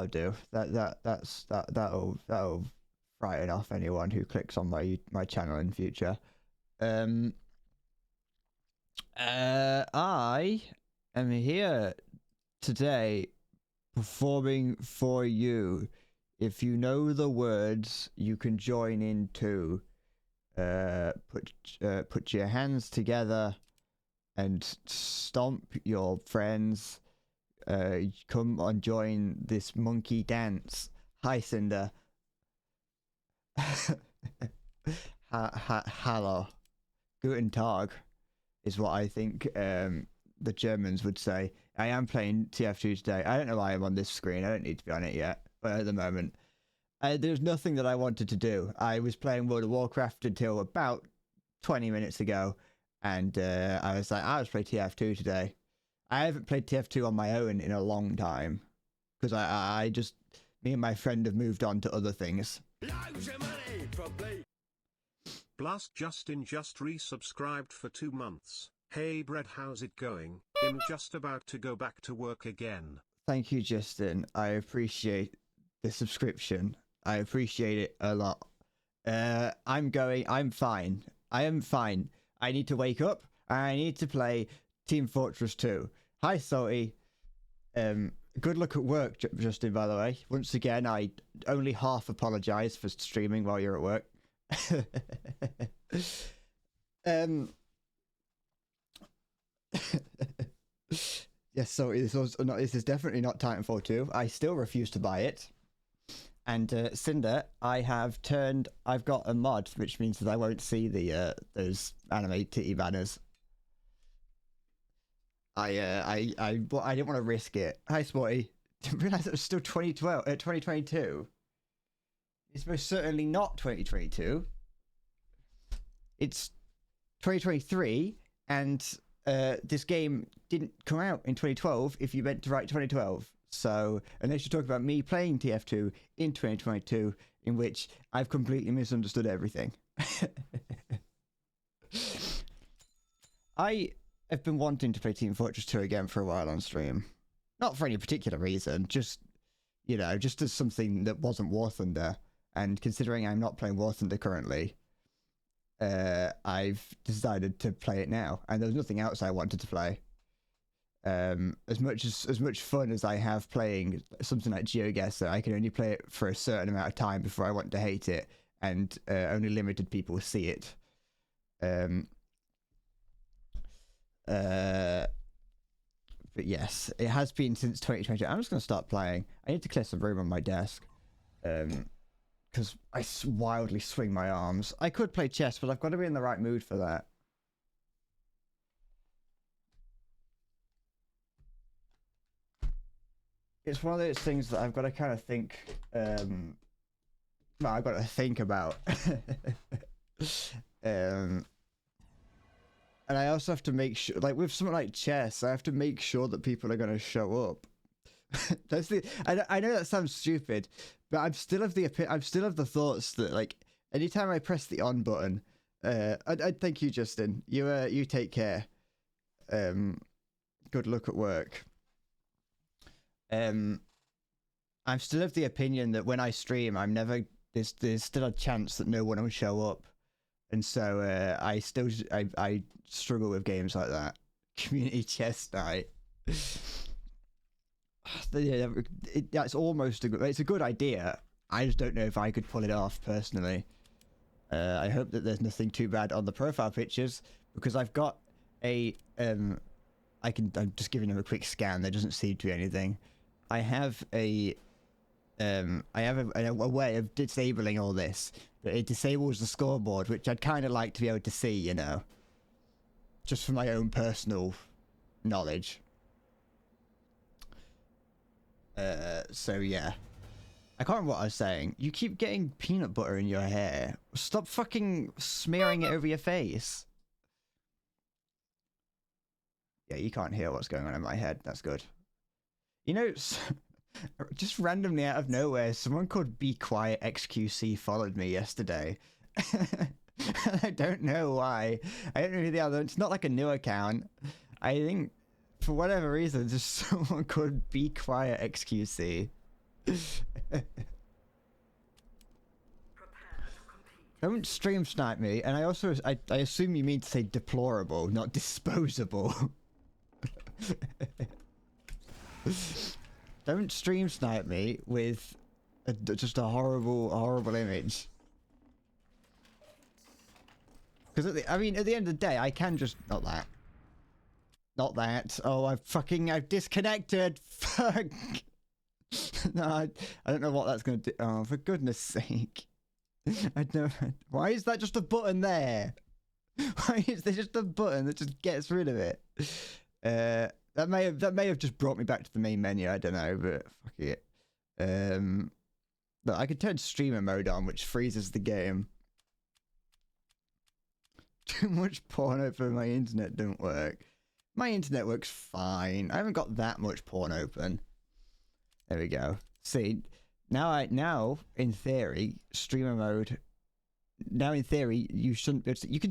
That'll do. That'll frighten off anyone who clicks on my channel in future. I am here today performing for you. If you know the words, you can join in too. Put your hands together and stomp your friends. Come and join this monkey dance. Hi, Cinder. Hallo. Guten Tag is what I think the Germans would say. I am playing TF2 today. I don't know why I'm on this screen. I don't need to be on it yet. But at the moment, there's nothing that I wanted to do. I was playing World of Warcraft until about 20 minutes ago. And I was like, I'll just play TF2 today. I haven't played TF2 on my own in a long time. Because I just... Me and my friend have moved on to other things. Blast Justin just resubscribed for 2 months. Hey Brett, how's it going? I'm just about to go back to work again. Thank you, Justin. I appreciate the subscription. I appreciate it a lot. I'm fine. I am fine. I need to wake up. I need to play Team Fortress 2. Hi, Salty. Good luck at work, Justin, by the way. Once again, I only half apologize for streaming while you're at work. Yes, so this is definitely not Titanfall 2. I still refuse to buy it. And Cinder, I've got a mod, which means that I won't see the those anime titty banners. I didn't want to risk it. Hi, Sporty. Didn't realize it was still 2022. It's most certainly not 2022. It's 2023, and this game didn't come out in 2012 if you meant to write 2012. So, unless you talk about me playing TF2 in 2022, in which I've completely misunderstood everything. I have been wanting to play Team Fortress 2 again for a while on stream. Not for any particular reason, just, you know, just as something that wasn't War Thunder. And considering I'm not playing War Thunder currently, I've decided to play it now. And there was nothing else I wanted to play. As much fun as I have playing something like GeoGuessr, I can only play it for a certain amount of time before I want to hate it, and only limited people see it. But yes, it has been since 2020. I'm just going to start playing. I need to clear some room on my desk. Because I wildly swing my arms. I could play chess, but I've got to be in the right mood for that. It's one of those things that I've got to kind of think... well, I've got to think about. And I also have to make sure, like with something like chess, I have to make sure that people are going to show up. That's the. I know that sounds stupid, but I'm still of the thoughts that like anytime I press the on button, I'd thank you, Justin. You take care. Good luck at work. I'm still of the opinion that when I stream, there's still a chance that no one will show up. And so I struggle with games like that. Community chess night. That's almost it's a good idea. I just don't know if I could pull it off personally. I hope that there's nothing too bad on the profile pictures, because I've got a I'm just giving them a quick scan. There doesn't seem to be anything. I have a way of disabling all this, but it disables the scoreboard, which I'd kind of like to be able to see, you know, just for my own personal knowledge. So yeah, I can't remember what I was saying. You keep getting peanut butter in your hair. Stop fucking smearing it over your face. Yeah, you can't hear what's going on in my head. That's good. You know, just randomly out of nowhere, someone called Be Quiet XQC followed me yesterday. I don't know why. I don't know who the other. It's not like a new account. I think for whatever reason, just someone called Be Quiet XQC. Don't stream snipe me, and I assume you mean to say deplorable, not disposable. Don't stream snipe me with just a horrible image. Because at the end of the day, I can just not that. Oh, I've disconnected. Fuck. No, I don't know what that's gonna do. Oh, for goodness sake. I don't. Why is that just a button there? Why is there just a button that just gets rid of it? That may have just brought me back to the main menu. I don't know, but fuck it. Look, I could turn streamer mode on, which freezes the game. Too much porn open. My internet don't work. My internet works fine. I haven't got that much porn open. There we go. See, now in theory, streamer mode. Now in theory, you shouldn't. You can.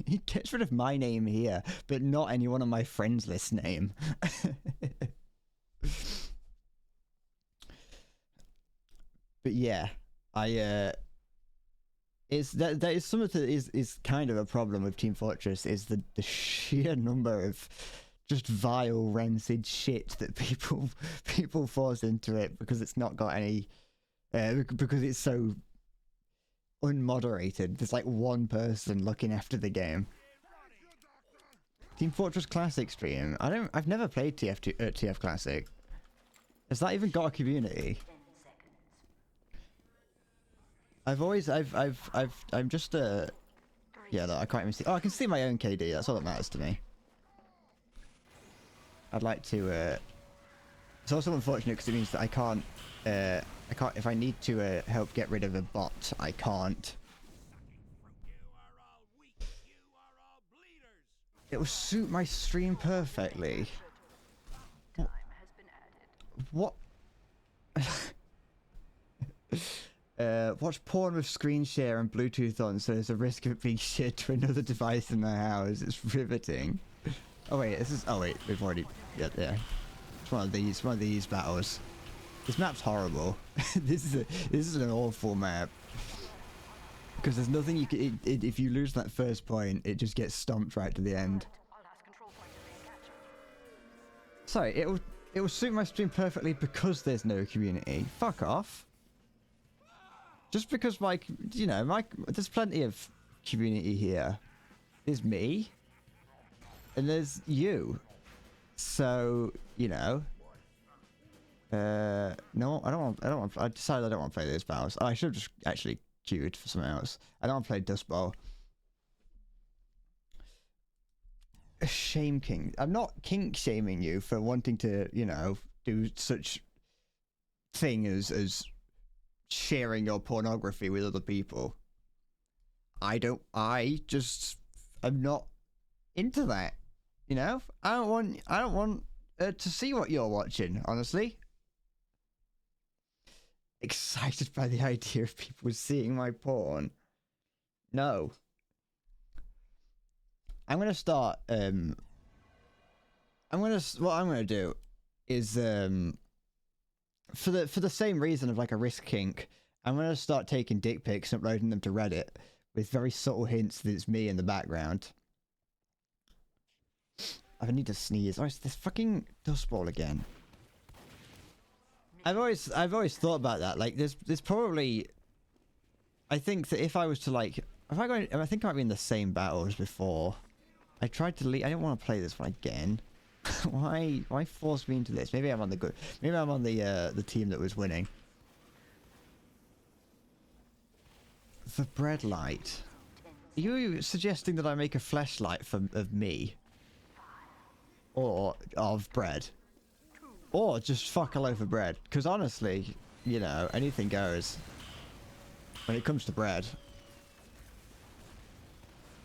It gets rid of my name here, but not any one of my friends' list name. But yeah, that is some of the is kind of a problem with Team Fortress is the sheer number of just vile rancid shit that people force into it because it's not got any because it's so unmoderated. There's like one person looking after the game. Team Fortress Classic stream. I've never played TF Classic. Has that even got a community? I'm just yeah, look, I can't even see. Oh, I can see my own KD. That's all that matters to me. I'd like to. It's also unfortunate because it means that I can't. If I need to help get rid of a bot, I can't. It will suit my stream perfectly. What? Watch porn with screen share and Bluetooth on, so there's a risk of it being shared to another device in the house. It's riveting. Oh wait, this is. Oh wait, we've already. Yeah, yeah. It's one of these battles. This map's horrible. This is an awful map. Because there's nothing you can. If you lose that first point, it just gets stomped right to the end. Sorry, it will suit my stream perfectly because there's no community. Fuck off. Just because there's plenty of community here. There's me. And there's you. So, no, I decided I don't want to play these battles. Oh, I should have just actually queued for something else. I don't want to play Dust Bowl. A shame king. I'm not kink shaming you for wanting to, do such thing as sharing your pornography with other people. I'm not into that. I don't want to see what you're watching, honestly. Excited by the idea of people seeing my porn. No. I'm gonna start what I'm gonna do is for the same reason of like a risk kink, I'm gonna start taking dick pics and uploading them to Reddit with very subtle hints that it's me in the background. I need to sneeze. Oh, it's this fucking Dust Bowl again. I've always thought about that. Like, there's probably. I think that if I was to I think I might be in the same battle as before. I tried to leave. I didn't want to play this one again. Why force me into this? Maybe I'm on the good. Maybe I'm on the team that was winning. The bread light. Are you suggesting that I make a fleshlight of me? Or of bread? Or just fuck a loaf of bread? Because honestly, anything goes. When it comes to bread.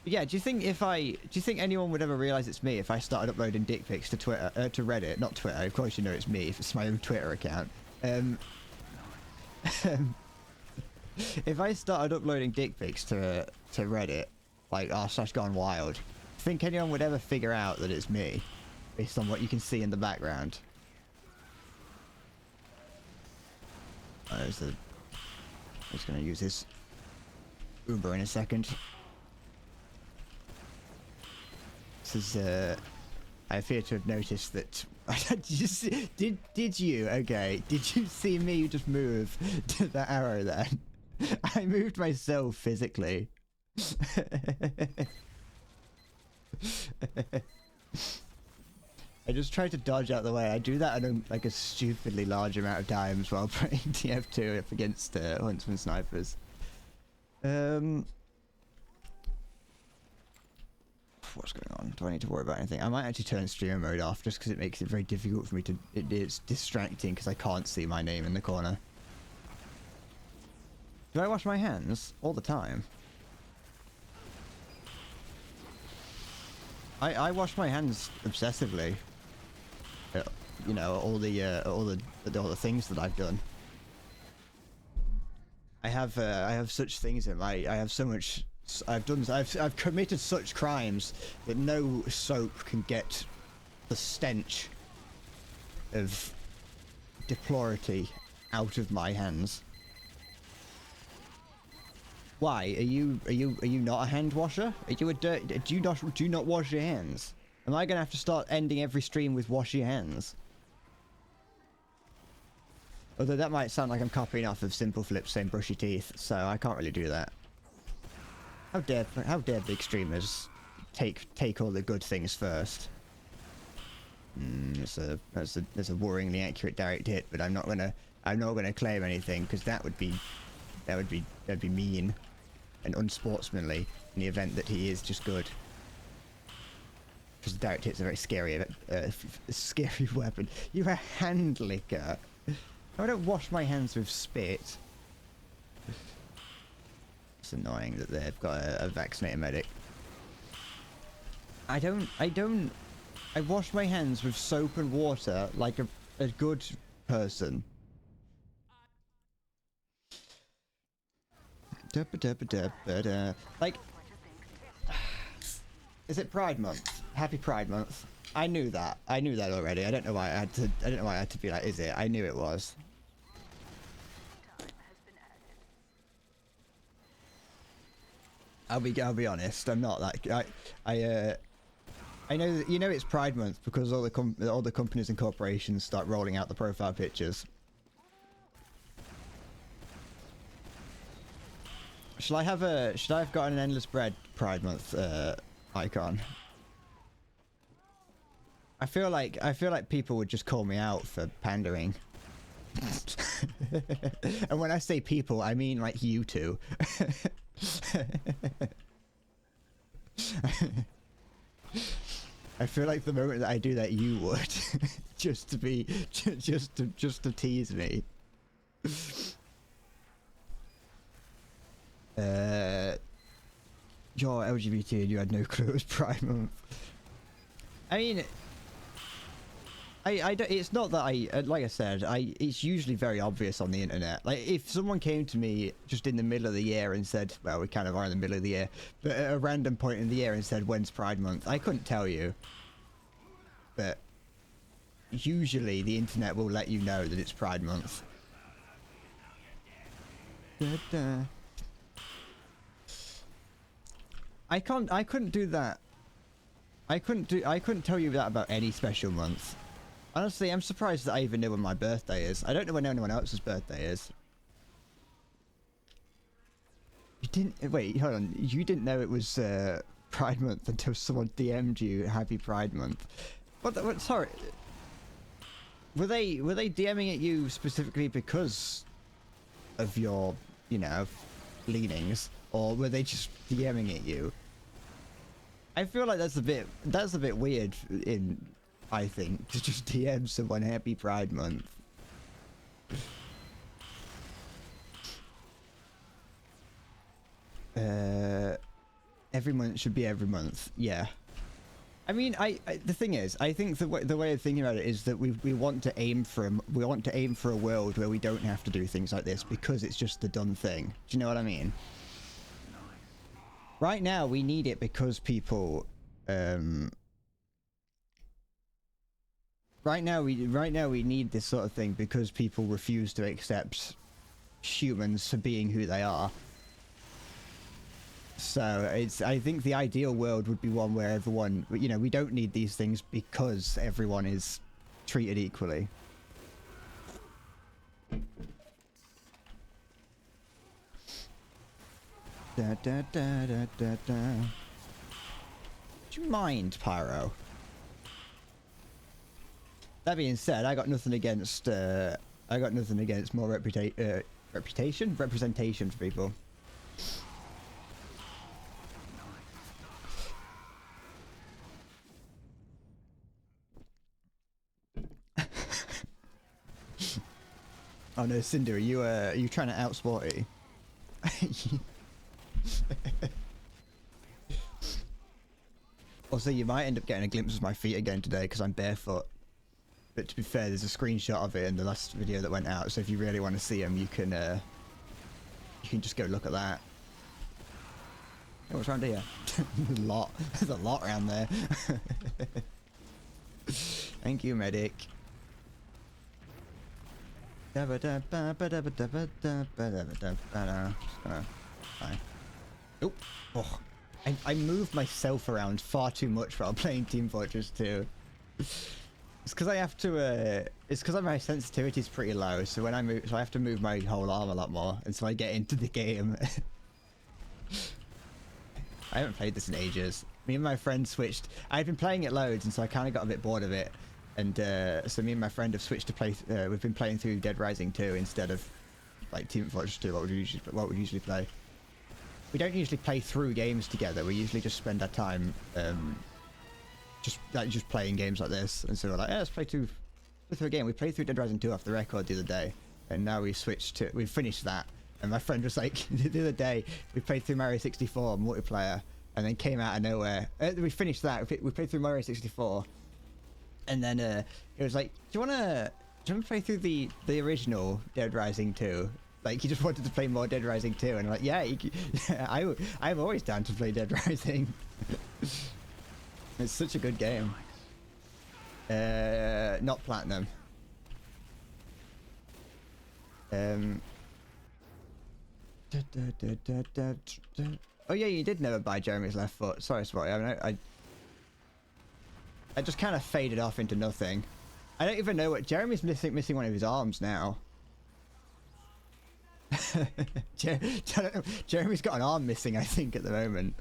Yeah, do you think anyone would ever realize it's me if I started uploading dick pics to Twitter, to Reddit, not Twitter? Of course, it's me if it's my own Twitter account. If I started uploading dick pics to Reddit, like /gone wild, think anyone would ever figure out that it's me, based on what you can see in the background? He's gonna use his Uber in a second. This is I appear to have noticed that. Did you? Okay. Did you see me just move to that arrow then? I moved myself physically. I just tried to dodge out the way. I do that like a stupidly large amount of times while playing TF2 up against Huntsman snipers. What's going on? Do I need to worry about anything? I might actually turn streamer mode off just because it makes it very difficult for me to... It's distracting because I can't see my name in the corner. Do I wash my hands? All the time. I wash my hands obsessively. You know, all the things that I've done. I have such things in my... I have so much... I've committed such crimes that no soap can get the stench of deplority out of my hands. Why? Are you not a hand washer? Are you a do you not wash your hands? Am I gonna have to start ending every stream with wash your hands? Although that might sound like I'm copying off of Simple Flip's saying brush your teeth, so I can't really do that. How dare big streamers take all the good things first? It's a worryingly accurate direct hit, but I'm not gonna claim anything because that would be mean and unsportsmanly in the event that he is just good. Because the direct hit's a very scary weapon. You're a hand licker. I don't wash my hands with spit. It's annoying that they've got a vaccinated medic. I wash my hands with soap and water like a good person. Like, is it Pride Month? Happy Pride Month. I knew that. I knew that already. I don't know why I had to be like, is it? I knew it was. I'll be honest. I'm not that. I know that, you know, it's Pride Month because all the companies and corporations start rolling out the profile pictures. Should I have got an Endless Bread Pride Month icon? I feel like people would just call me out for pandering. And when I say people, I mean like you two. I feel like the moment that I do that, you would just to tease me. You're LGBT and you had no clue it was Pride Month. I mean, I don't, it's not that like I said, it's usually very obvious on the internet. Like, if someone came to me just in the middle of the year and said, well, we kind of are in the middle of the year, but at a random point in the year and said, when's Pride Month? I couldn't tell you. But usually the internet will let you know that it's Pride Month. I couldn't do that. I couldn't tell you that about any special month. Honestly, I'm surprised that I even know when my birthday is. I don't know when anyone else's birthday is. You didn't... Wait, hold on. You didn't know it was Pride Month until someone DM'd you Happy Pride Month. What? Sorry. Were they DMing at you specifically because of your, you know, leanings, or were they just DMing at you? I feel like that's a bit weird I think, to just DM someone Happy Pride Month. Every month should be every month. Yeah. I mean, the thing is, I think the way of thinking about it is that we want to aim for a world where we don't have to do things like this because it's just the done thing. Do you know what I mean? Right now, we need it because people, right now we need this sort of thing because people refuse to accept humans for being who they are. So I think the ideal world would be one where everyone, you know, we don't need these things because everyone is treated equally. Da, da, da, da, da, da. Do you mind, Pyro? That being said, I got nothing against more representation for people. Oh no, Cinder, are you trying to outsport it? Also, you might end up getting a glimpse of my feet again today because I'm barefoot. But to be fair, there's a screenshot of it in the last video that went out, so if you really want to see them, you can just go look at that. Oh, what's around here? A lot. There's a lot around there. Thank you, medic. Oh, oh. I moved myself around far too much while playing Team Fortress 2. It's because I have to. It's because my sensitivity is pretty low, so when I move, so I have to move my whole arm a lot more, and so I get into the game. I haven't played this in ages. Me and my friend switched. I've been playing it loads, and so I kind of got a bit bored of it. And so me and my friend have switched to play. We've been playing through Dead Rising 2 instead of like Team Fortress 2. What we usually play. We don't usually play through games together. We usually just spend our time just playing games like this. And so we're like, yeah, let's play through a game. We played through Dead Rising 2 off the record the other day, and now we finished that. And my friend was like, the other day we played through Mario 64 multiplayer, and then came out of nowhere. We finished that. We played through Mario 64, and then it was like, do you want to play through the original Dead Rising 2? Like, he just wanted to play more Dead Rising 2, and I'm like, yeah, I'm always down to play Dead Rising. It's such a good game. Not platinum. Oh yeah, you did never buy Jeremy's left foot. Sorry, Spotty. I just kind of faded off into nothing. I don't even know what Jeremy's missing one of his arms now. Jeremy's got an arm missing, I think, at the moment,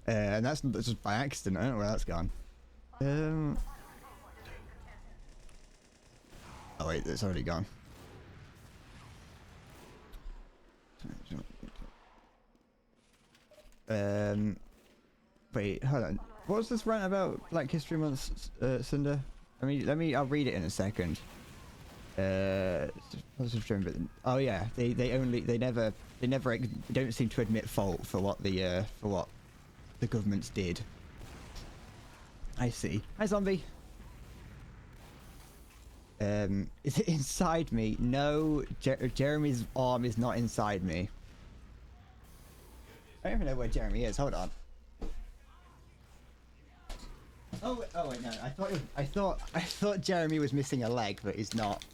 and that's just by accident. I don't know where that's gone. Oh wait, it's already gone. Wait, hold on. What was this rant about Black History Month, Cinder? I mean, I'll read it in a second. Oh yeah, they never don't seem to admit fault for what the governments did. I see. Hi, zombie. Is it inside me? No, Jeremy's arm is not inside me. I don't even know where Jeremy is. Hold on. Oh wait, no. I thought Jeremy was missing a leg, but he's not.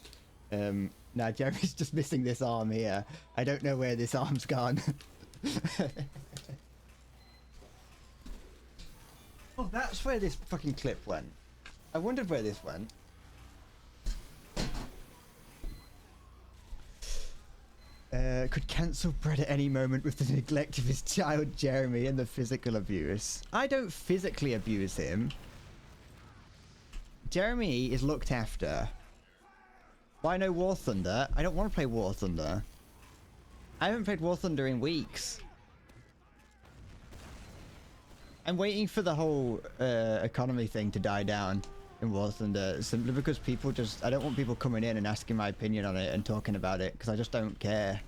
No, Jeremy's just missing this arm here. I don't know where this arm's gone. Oh, that's where this fucking clip went. I wondered where this went. Could cancel Brett at any moment with the neglect of his child Jeremy and the physical abuse. I don't physically abuse him. Jeremy is looked after. Why no War Thunder? I don't want to play War Thunder. I haven't played War Thunder in weeks. I'm waiting for the whole economy thing to die down in War Thunder, simply because people just... I don't want people coming in and asking my opinion on it and talking about it, because I just don't care.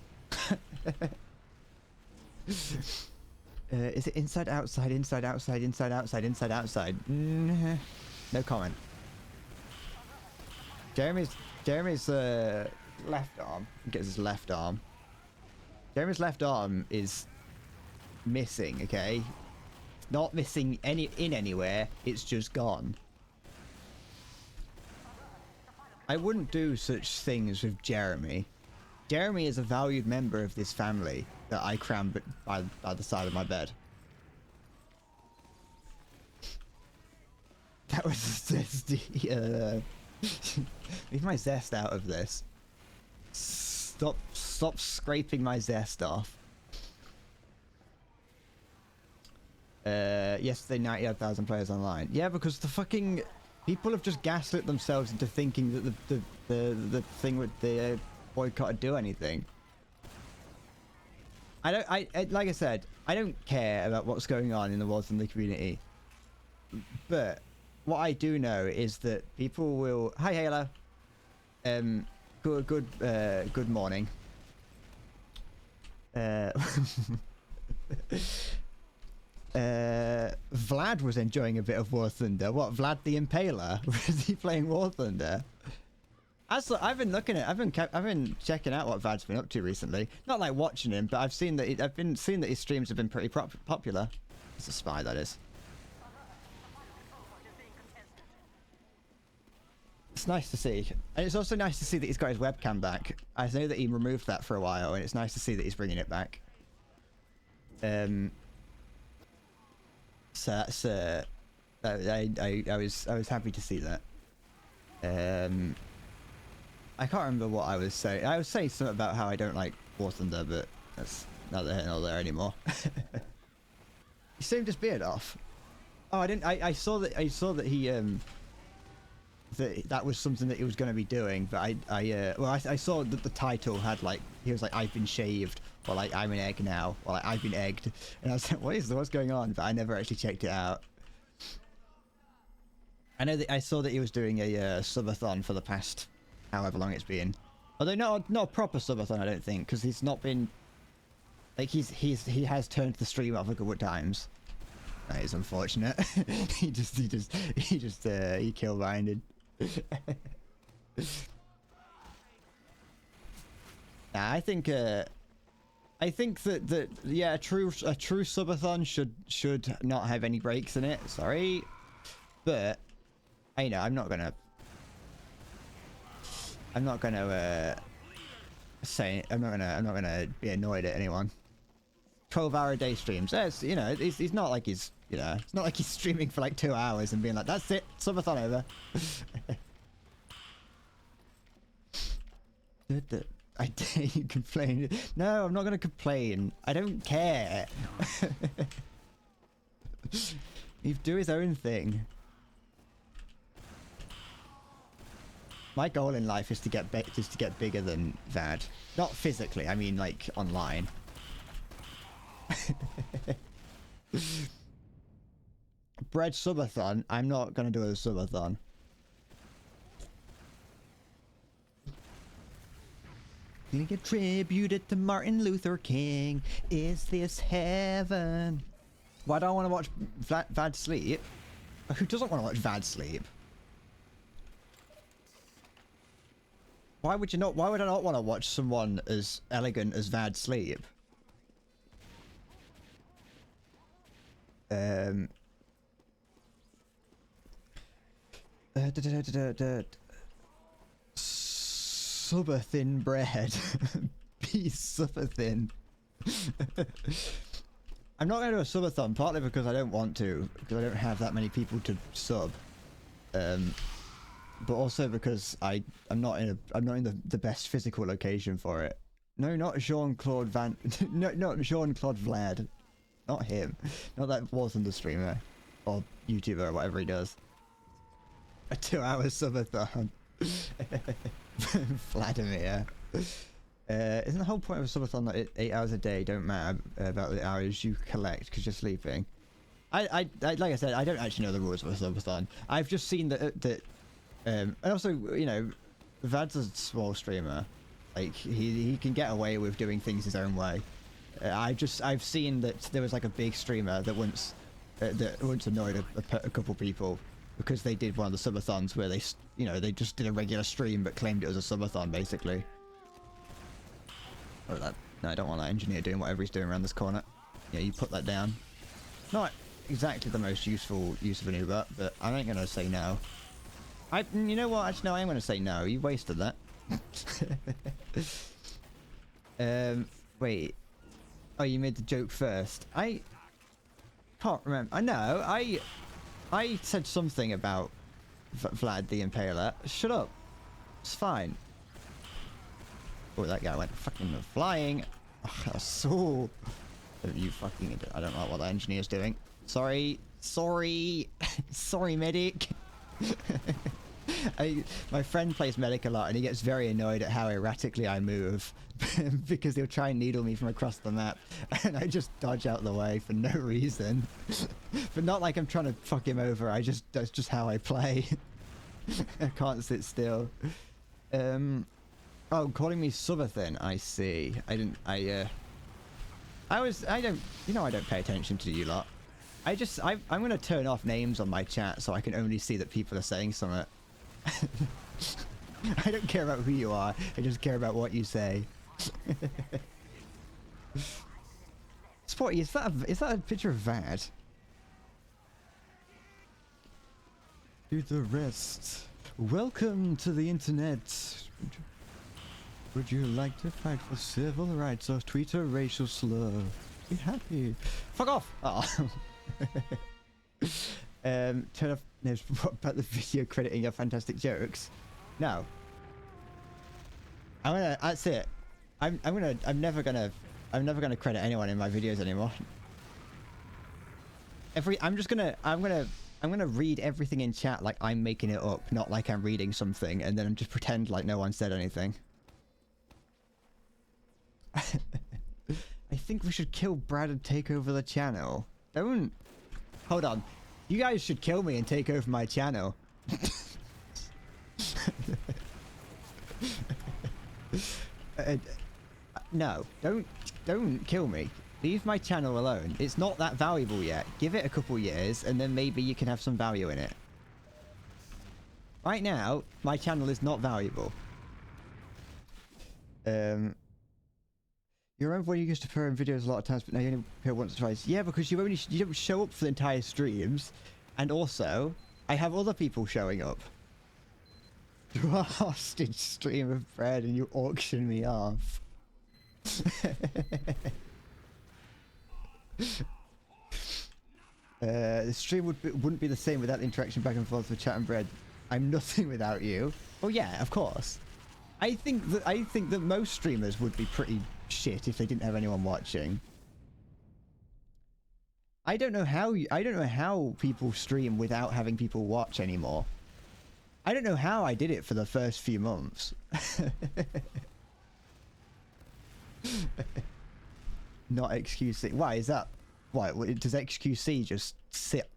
Is it inside, outside, inside, outside, inside, outside, inside, outside? No comment. Jeremy's left arm. I think it's his left arm. Jeremy's left arm is missing, okay? Not missing anywhere, it's just gone. I wouldn't do such things with Jeremy. Jeremy is a valued member of this family that I cram by the side of my bed. That was zesty. Leave my zest out of this. Stop scraping my zest off. Yesterday, 98,000 players online. Yeah, because the fucking people have just gaslit themselves into thinking that the thing with the boycott would do anything. I like I said, I don't care about what's going on in the War Thunder community, but what I do know is that people will. Hi, Halo. Good morning. Vlad was enjoying a bit of War Thunder. What, Vlad the Impaler? Was he playing War Thunder? I've been checking out what Vlad's been up to recently. Not like watching him, but I've been seeing that his streams have been pretty popular. It's a spy, that is. It's nice to see, and it's also nice to see that he's got his webcam back. I know that he removed that for a while, and it's nice to see that he's bringing it back. So that's I was happy to see that. I can't remember what I was saying. I was saying something about how I don't like War Thunder, but that's not there anymore. He shaved his beard off. Oh, I didn't. I saw that he that was something that he was going to be doing, but I saw that the title had like, he was like, I've been shaved, or like, I'm an egg now, or like, I've been egged, and I was like, what's going on? But I never actually checked it out. I know that I saw that he was doing a subathon for the past however long it's been, although not a proper subathon, I don't think, because he's not been like, he has turned the stream off a couple of times. That is unfortunate. he kill binded. Nah, I think that yeah, a true subathon should not have any breaks in it. Sorry, but I'm not gonna be annoyed at anyone. 12-hour a day streams. Yes, he's not like he's it's not like he's streaming for like 2 hours and being like, that's it, subathon over. I dare you complain. No, I'm not gonna complain. I don't care. He do his own thing. My goal in life is to get bigger than Vad. Not physically, I mean like online. Bread subathon. I'm not gonna do a subathon. Being attributed to Martin Luther King. Is this heaven? Why do I want to watch Vad sleep? Who doesn't want to watch Vad sleep? Why would I not want to watch someone as elegant as Vad sleep? Super thin bread. Be super thin. I'm not going to do a subathon, partly because I don't want to, because I don't have that many people to sub. But also because I'm not in the best physical location for it. No, not Jean-Claude Van. No, not Jean-Claude Vlad. Not him. Not that War Thunder streamer or YouTuber or whatever he does. A 2-hour subathon. Vladimir. Isn't the whole point of a subathon that 8 hours a day don't matter about the hours you collect because you're sleeping? I like I said, I don't actually know the rules of a subathon. I've just seen that and also, Vad's a small streamer. Like he can get away with doing things his own way. I've seen that there was like a big streamer that once annoyed a couple people because they did one of the subathons where they just did a regular stream but claimed it was a subathon basically. Oh, no, I don't want that engineer doing whatever he's doing around this corner. Yeah, you put that down. Not exactly the most useful use of an Uber, but I ain't gonna say no. You know what? Actually, no, I am gonna say no. You wasted that. Wait. Oh, you made the joke first. I can't remember. I know. I said something about Vlad the Impaler. Shut up. It's fine. Oh, that guy went fucking flying. Oh, so... You fucking... I don't know what that engineer's doing. Sorry. Sorry. Sorry, medic. My friend plays medic a lot and he gets very annoyed at how erratically I move because he'll try and needle me from across the map and I just dodge out the way for no reason. But not like I'm trying to fuck him over, that's just how I play. I can't sit still. Oh, calling me Subathan, I see. You know I don't pay attention to you lot. I'm gonna turn off names on my chat so I can only see that people are saying something. I don't care about who you are, I just care about what you say. Sporty, is that a picture of Vad? Do the rest. Welcome to the internet. Would you like to fight for civil rights or tweet a racial slur? Be happy. Fuck off! Oh. Turn off news about the video crediting your fantastic jokes. No. That's it. I'm never gonna credit anyone in my videos anymore. I'm gonna read everything in chat like I'm making it up, not like I'm reading something, and then just pretend like no one said anything. I think we should kill Brad and take over the channel. Don't... Hold on. You guys should kill me and take over my channel. No, don't kill me. Leave my channel alone. It's not that valuable yet. Give it a couple years and then maybe you can have some value in it. Right now, my channel is not valuable. You remember when you used to appear in videos a lot of times, but now you only appear once or twice? Yeah, because you don't show up for the entire streams, and also I have other people showing up. Do a hostage stream of bread and you auction me off. The stream wouldn't be the same without the interaction back and forth with chat and bread. I'm nothing without you. Oh yeah, of course. I think that most streamers would be pretty shit if they didn't have anyone watching. I don't know how people stream without having people watch anymore. I don't know how I did it for the first few months. Not XQC. Why is that? Why does XQC just sit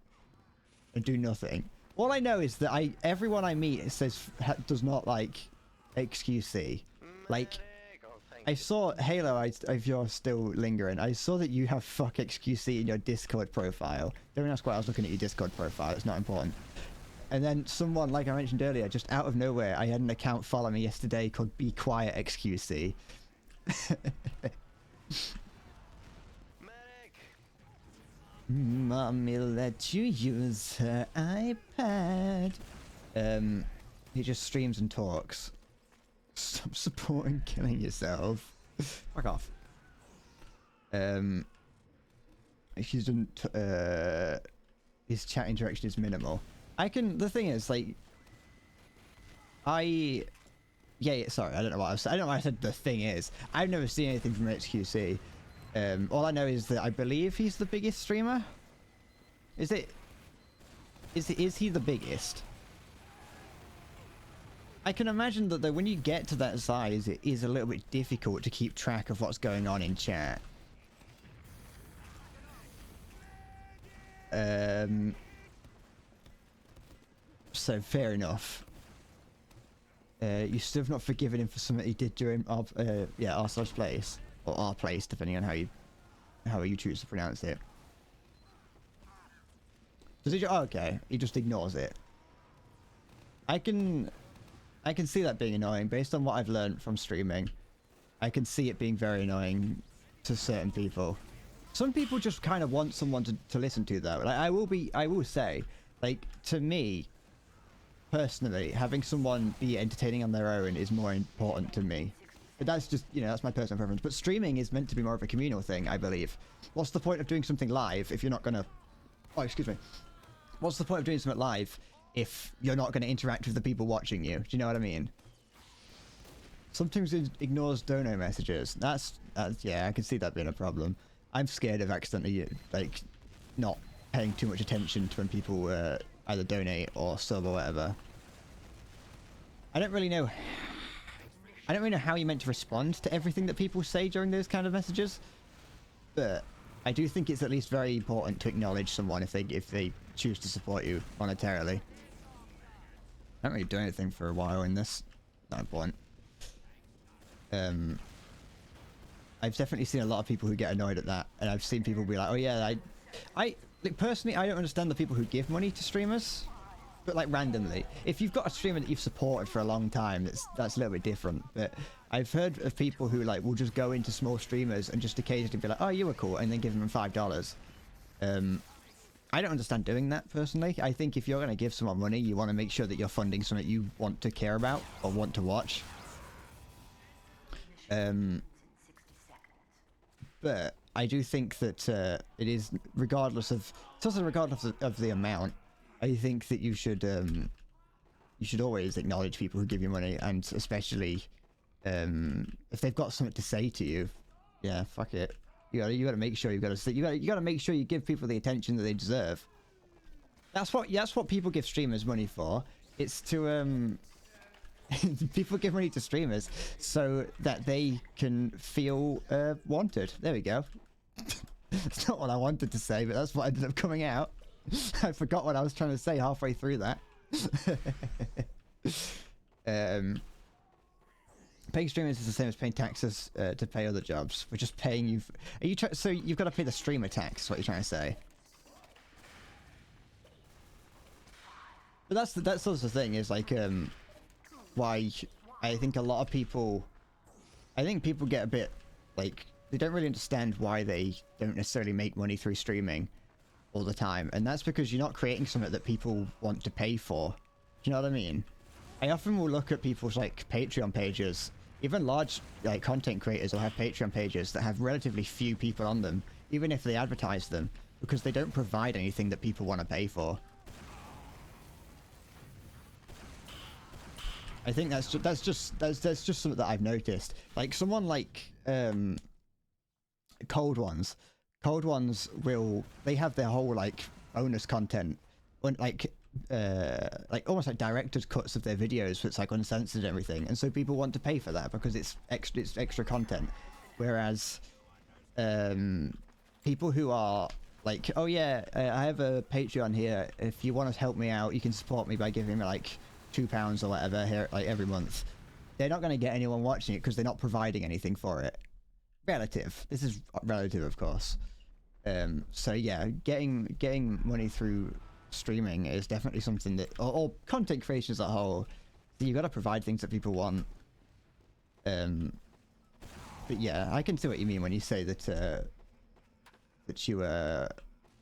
and do nothing? All I know is that everyone I meet does not like XQC. Like, I saw Halo. If you're still lingering, I saw that you have fuck XQC in your Discord profile. Don't ask why I was looking at your Discord profile. It's not important. And then someone, like I mentioned earlier, just out of nowhere, I had an account follow me yesterday called Be Quiet XQC. Mommy let you use her iPad. He just streams and talks. Stop supporting killing yourself. Fuck off. He's done. His chat interaction is minimal. The thing is, like, yeah, sorry, I don't know what I don't know why I said the thing is. I've never seen anything from XQC. All I know is that I believe he's the biggest streamer. Is he the biggest? I can imagine that when you get to that size, it is a little bit difficult to keep track of what's going on in chat. So fair enough. You still have not forgiven him for something he did during our place, or our place, depending on how you choose to pronounce it. Does he? Oh, okay, he just ignores it. I can see that being annoying based on what I've learned from streaming. I can see it being very annoying to certain people. Some people just kind of want someone to listen to though. Like I will say, like, to me personally, having someone be entertaining on their own is more important to me. But that's just, you know, that's my personal preference. But streaming is meant to be more of a communal thing, I believe. What's the point of doing something live if you're not going to... Oh, excuse me. What's the point of doing something live if you're not going to interact with the people watching you? Do you know what I mean? Sometimes it ignores dono messages. That's yeah, I can see that being a problem. I'm scared of accidentally, like, not paying too much attention to when people either donate or sub or whatever. I don't really know how you're meant to respond to everything that people say during those kind of messages, but I do think it's at least very important to acknowledge someone if they choose to support you monetarily. I don't really do anything for a while in this. Not important. I've definitely seen a lot of people who get annoyed at that, and I've seen people be like, "Oh yeah, I like personally, I don't understand the people who give money to streamers." But like randomly, if you've got a streamer that you've supported for a long time, that's a little bit different. But I've heard of people who like will just go into small streamers and just occasionally be like, "Oh, you were cool," and then give them $5. I don't understand doing that personally. I think if you're going to give someone money, you want to make sure that you're funding something you want to care about or want to watch. But I do think that it is regardless of the amount. I think that you should always acknowledge people who give you money, and especially if they've got something to say to you. Yeah, fuck it. You gotta make sure you gotta make sure you give people the attention that they deserve. That's what people give streamers money for. It's to people give money to streamers so that they can feel wanted. There we go. That's not what I wanted to say, but that's what ended up coming out. I forgot what I was trying to say halfway through that. Paying streamers is the same as paying taxes to pay other jobs. We're just paying you. So you've got to pay the streamer tax. Is what you're trying to say? But that's also the thing. Is like why I think a lot of people. I think people get a bit like they don't really understand why they don't necessarily make money through streaming all the time, and that's because you're not creating something that people want to pay for. Do you know what I mean? I often will look at people's like Patreon pages. Even large like content creators will have Patreon pages that have relatively few people on them, even if they advertise them, because they don't provide anything that people want to pay for. I think that's just something that I've noticed. Like someone like Cold Ones they have their whole like bonus content like almost like director's cuts of their videos, but it's like uncensored and everything, and so people want to pay for that because it's extra content. Whereas people who are like, oh yeah, I have a Patreon here, if you want to help me out you can support me by giving me like £2 or whatever here like every month, they're not going to get anyone watching it because they're not providing anything for it. This is relative, of course. So yeah, getting money through streaming is definitely something that, or content creation as a whole, you got to provide things that people want. But yeah, I can see what you mean when you say that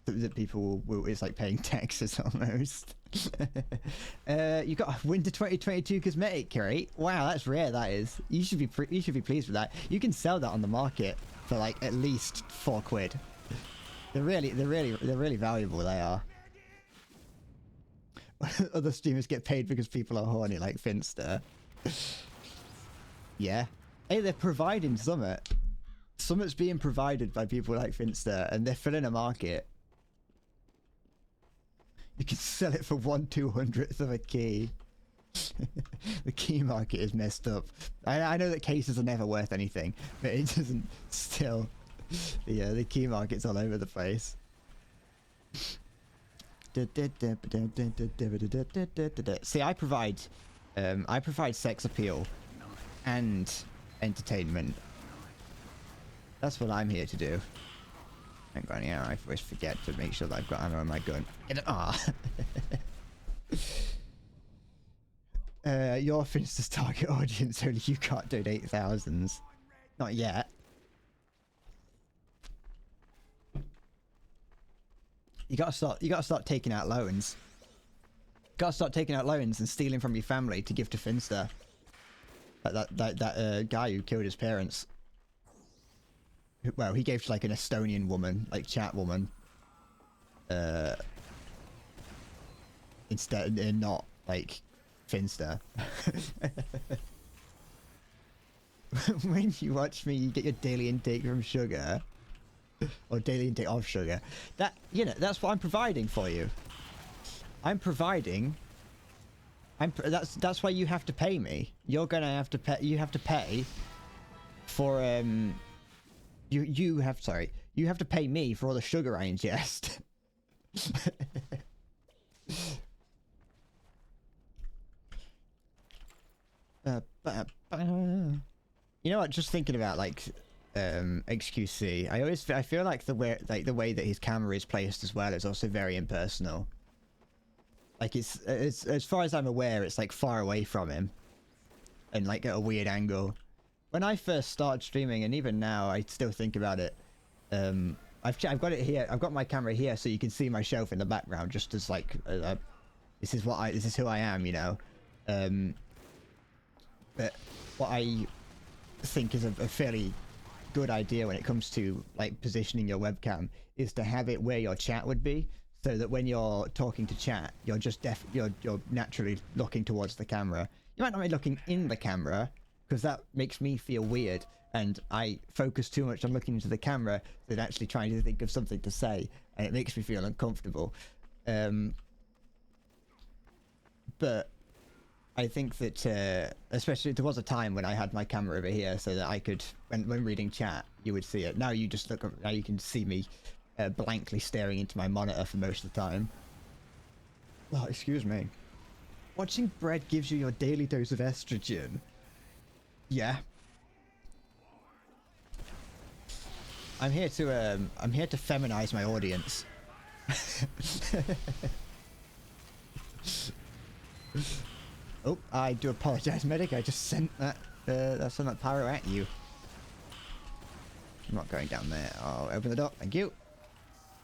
that people will, it's like paying taxes almost. You got a Winter 2022 cosmetic crate. Wow, that's rare. That is. You should be pleased with that. You can sell that on the market for like at least £4. They're really valuable. They are. Other streamers get paid because people are horny, like Finster. Yeah. Hey, they're providing Summit. Summit's being provided by people like Finster, and they're filling a market. You can sell it for 1/200th of a key. The key market is messed up. I know that cases are never worth anything, but it doesn't still. Yeah, the key market's all over the place. See, I provide sex appeal and entertainment. That's what I'm here to do. Hang on, yeah, I always forget to make sure that I've got ammo in my gun. Your Finster's target audience, only you can't donate thousands. Not yet. You gotta start taking out loans. Gotta start taking out loans and stealing from your family to give to Finster. That guy who killed his parents. Well, he gave to like an Estonian woman, like chat woman. Instead, and not like Finster. When you watch me, you get your daily intake from sugar, or daily intake of sugar. That, you know, that's what I'm providing for you. I'm providing. That's why you have to pay me. You're gonna have to pay. You have to pay for You have to pay me for all the sugar I ingest. You know what? Just thinking about like XQC, I feel like the way that his camera is placed as well is also very impersonal. Like it's as far as I'm aware, it's like far away from him, and like at a weird angle. When I first started streaming, and even now, I still think about it. I've got it here. I've got my camera here, so you can see my shelf in the background, just as like this is who I am, you know. But what I think is a fairly good idea when it comes to like positioning your webcam is to have it where your chat would be, so that when you're talking to chat, you're just you're naturally looking towards the camera. You might not be looking in the camera, because that makes me feel weird, and I focus too much on looking into the camera than actually trying to think of something to say, and it makes me feel uncomfortable. But I think that, especially, there was a time when I had my camera over here so that I could, when reading chat, you would see it. Now you just look, now you can see me blankly staring into my monitor for most of the time. Oh, excuse me. Watching bread gives you your daily dose of estrogen. Yeah. I'm here to feminize my audience. Oh, I do apologize, medic. I just sent that pyro at you. I'm not going down there. I'll open the door. Thank you.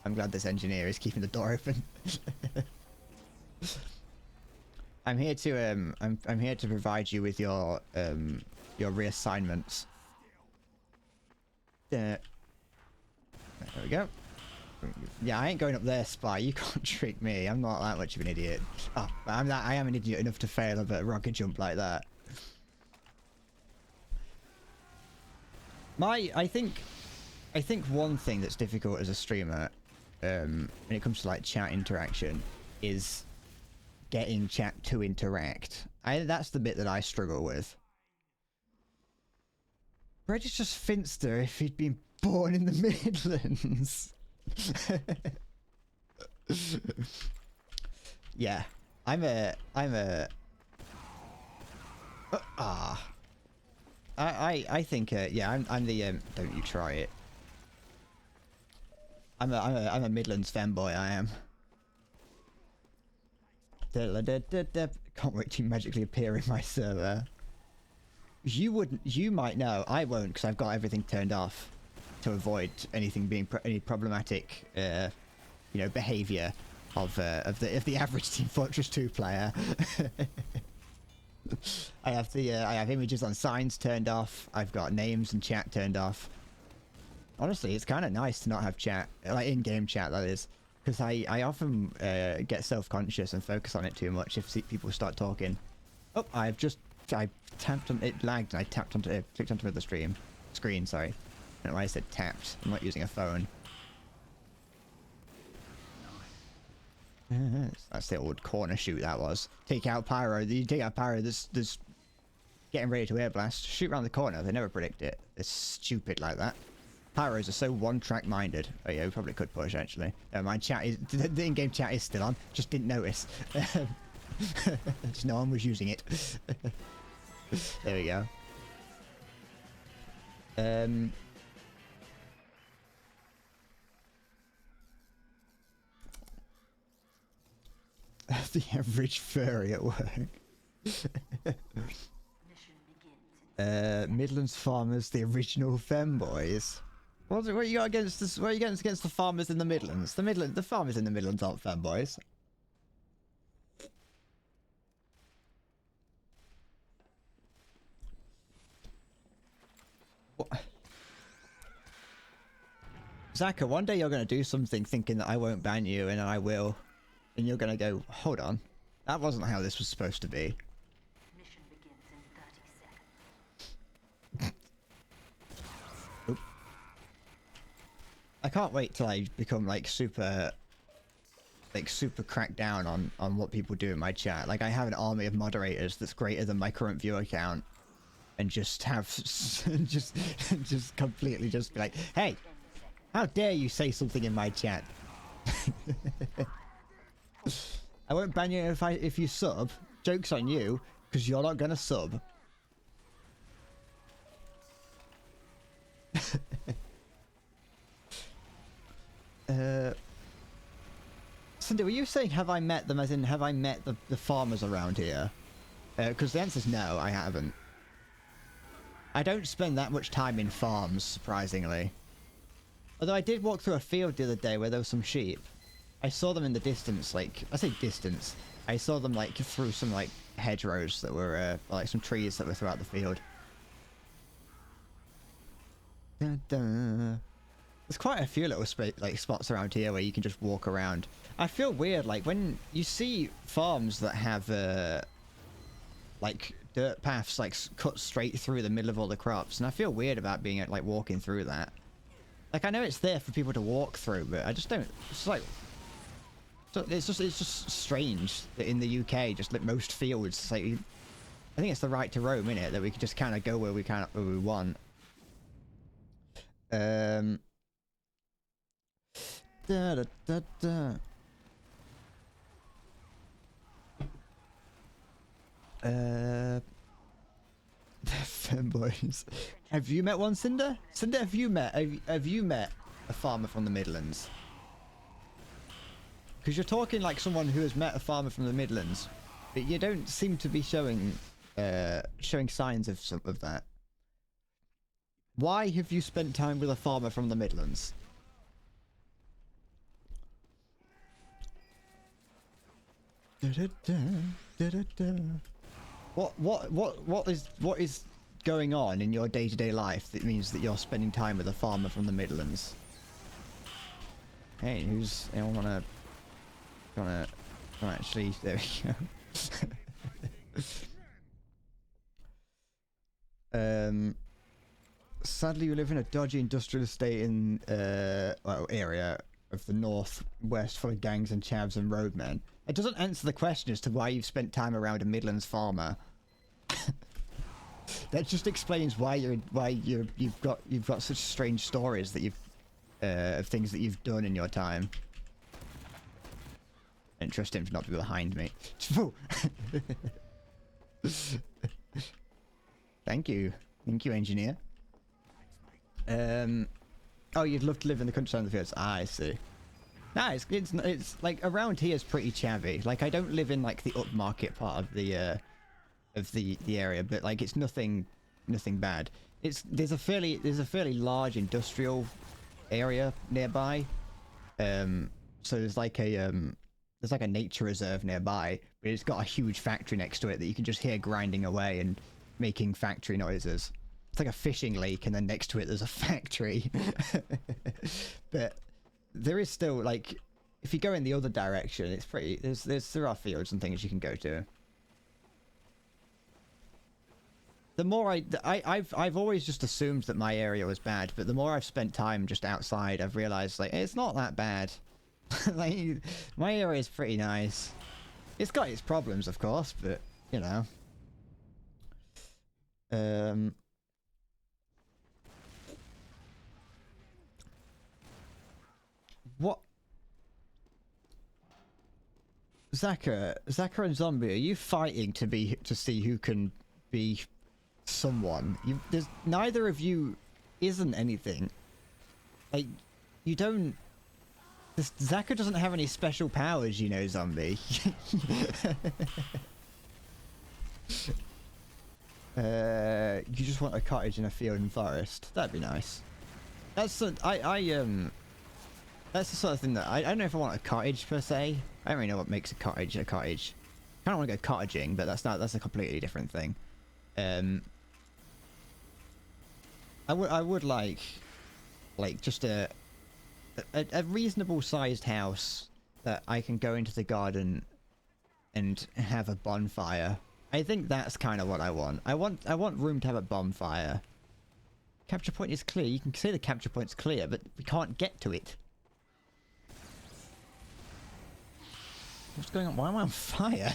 I'm glad this engineer is keeping the door open. I'm here to I'm here to provide you with your reassignments. There we go. Yeah, I ain't going up there, Spy. You can't trick me. I'm not that much of an idiot. Oh, I am an idiot enough to fail a rocket jump like that. I think one thing that's difficult as a streamer, when it comes to like chat interaction, is getting chat to interact. That's the bit that I struggle with. Brett is just Finster if he'd been born in the Midlands. Yeah, I think yeah, I'm the don't you try it. I'm a Midlands fanboy. I am. Can't wait to magically appear in my server. You might know. I won't, because I've got everything turned off to avoid anything being any problematic, you know, behavior of the average Team Fortress 2 player. I have images on signs turned off. I've got names and chat turned off. Honestly, it's kind of nice to not have chat, like in-game chat, that is, because I often get self-conscious and focus on it too much if people start talking. Oh, I tapped on it, lagged, and I clicked onto the screen. Sorry, I don't know why I said tapped. I'm not using a phone. That's the old corner shoot that was. Take out Pyro. You take out Pyro. There's getting ready to air blast. Shoot around the corner. They never predict it. It's stupid like that. Pyros are so one-track minded. Oh yeah, we probably could push actually. My chat is the in-game chat is still on. Just didn't notice. Just no one was using it. There we go. The average furry at work. Midlands farmers, the original femboys. What you got against this? What are you against the farmers in the Midlands? The farmers in the Midlands aren't femboys. What? Zaka, one day you're going to do something thinking that I won't ban you, and I will. And you're going to go, hold on. That wasn't how this was supposed to be. Mission begins in 30 seconds. Oop. I can't wait till I become like super cracked down on what people do in my chat. Like I have an army of moderators that's greater than my current viewer count, and just have just completely just be like, hey, how dare you say something in my chat? I won't ban you if you sub. Joke's on you, because you're not gonna sub. Cindy, were you saying have I met them, as in have I met the farmers around here? Because the answer's no, I haven't. I don't spend that much time in farms, surprisingly. Although I did walk through a field the other day where there was some sheep. I saw them in the distance, like, I say distance. I saw them, like, through some, like, hedgerows that were, like, some trees that were throughout the field. Da -da. There's quite a few little, like, spots around here where you can just walk around. I feel weird, like, when you see farms that have, like, dirt paths, like, cut straight through the middle of all the crops, and I feel weird about being, like, walking through that. Like, I know it's there for people to walk through, but I just don't... It's like... It's just strange that in the UK, just like most fields, like... I think it's the right to roam, innit? That we can just kind of go where we want. Da, da, da, da. Femboys. Have you met one, Cinder? Cinder, have you met a farmer from the Midlands? Because you're talking like someone who has met a farmer from the Midlands, but you don't seem to be showing signs of that. Why have you spent time with a farmer from the Midlands? Da, da, da, da, da, da. What is going on in your day-to-day life that means that you're spending time with a farmer from the Midlands? Hey, anyone wanna actually, there we go. Sadly, we live in a dodgy industrial estate in area of the northwest full of gangs and chavs and roadmen. It doesn't answer the question as to why you've spent time around a Midlands farmer. That just explains why you've got such strange stories that you've of things that you've done in your time. Interesting to not be behind me. Thank you, engineer. Oh, you'd love to live in the countryside and the fields. Ah, I see. Nah, it's like around here is pretty chavvy. Like I don't live in like the upmarket part of the area, but like it's nothing bad. There's a fairly large industrial area nearby. So there's like a nature reserve nearby, but it's got a huge factory next to it that you can just hear grinding away and making factory noises. It's like a fishing lake, and then next to it there's a factory. But there is still, like, if you go in the other direction, it's pretty. There are fields and things you can go to. The more I've always just assumed that my area was bad, but the more I've spent time just outside, I've realized like it's not that bad. Like my area is pretty nice. It's got its problems, of course, but you know. What? Zaka and Zombie, are you fighting to see who can be someone? There's neither of you isn't anything. Like you don't. Zaka doesn't have any special powers, you know, Zombie. You just want a cottage in a field and forest. That'd be nice. That's that's the sort of thing that I don't know if I want a cottage per se. I don't really know what makes a cottage a cottage. I don't want to go cottaging, but that's a completely different thing. I would like just a reasonable sized house that I can go into the garden and have a bonfire. I think that's kind of what I want. I want room to have a bonfire. Capture point is clear. You can say the capture point's clear, but we can't get to it. What's going on? Why am I on fire?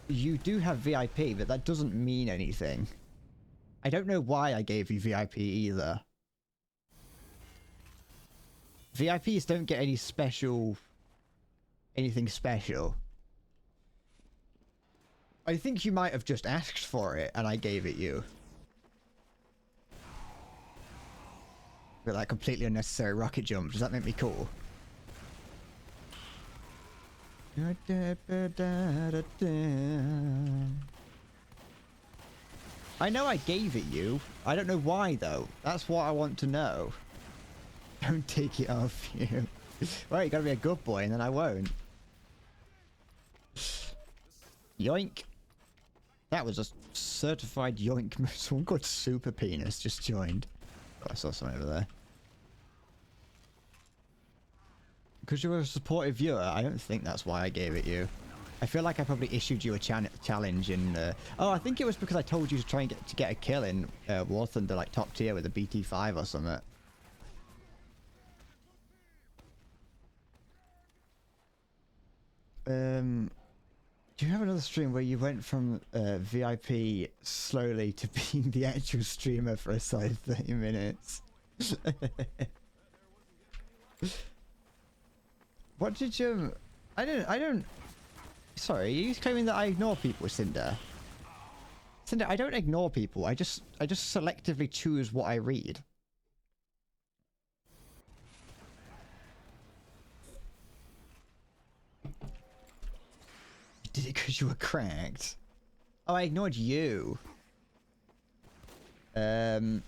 You do have VIP, but that doesn't mean anything. I don't know why I gave you VIP either. VIPs don't get any special... anything special. I think you might have just asked for it, and I gave it you. With that completely unnecessary rocket jump. Does that make me cool? I know I gave it you. I don't know why, though. That's what I want to know. Don't take it off you. Well, you gotta be a good boy, and then I won't. Yoink. That was a certified yoink. Someone called Super Penis just joined. Oh, I saw something over there. Because you're a supportive viewer, I don't think that's why I gave it you. I feel like I probably issued you a challenge in... oh, I think it was because I told you to try and get a kill in War Thunder, like top tier with a BT5 or something. Do you have another stream where you went from VIP slowly to being the actual streamer for a solid 30 minutes? What did you... I don't... Sorry, are you claiming that I ignore people, Cinder? Cinder, I don't ignore people. I just selectively choose what I read. You did it because you were cracked. Oh, I ignored you. Oh,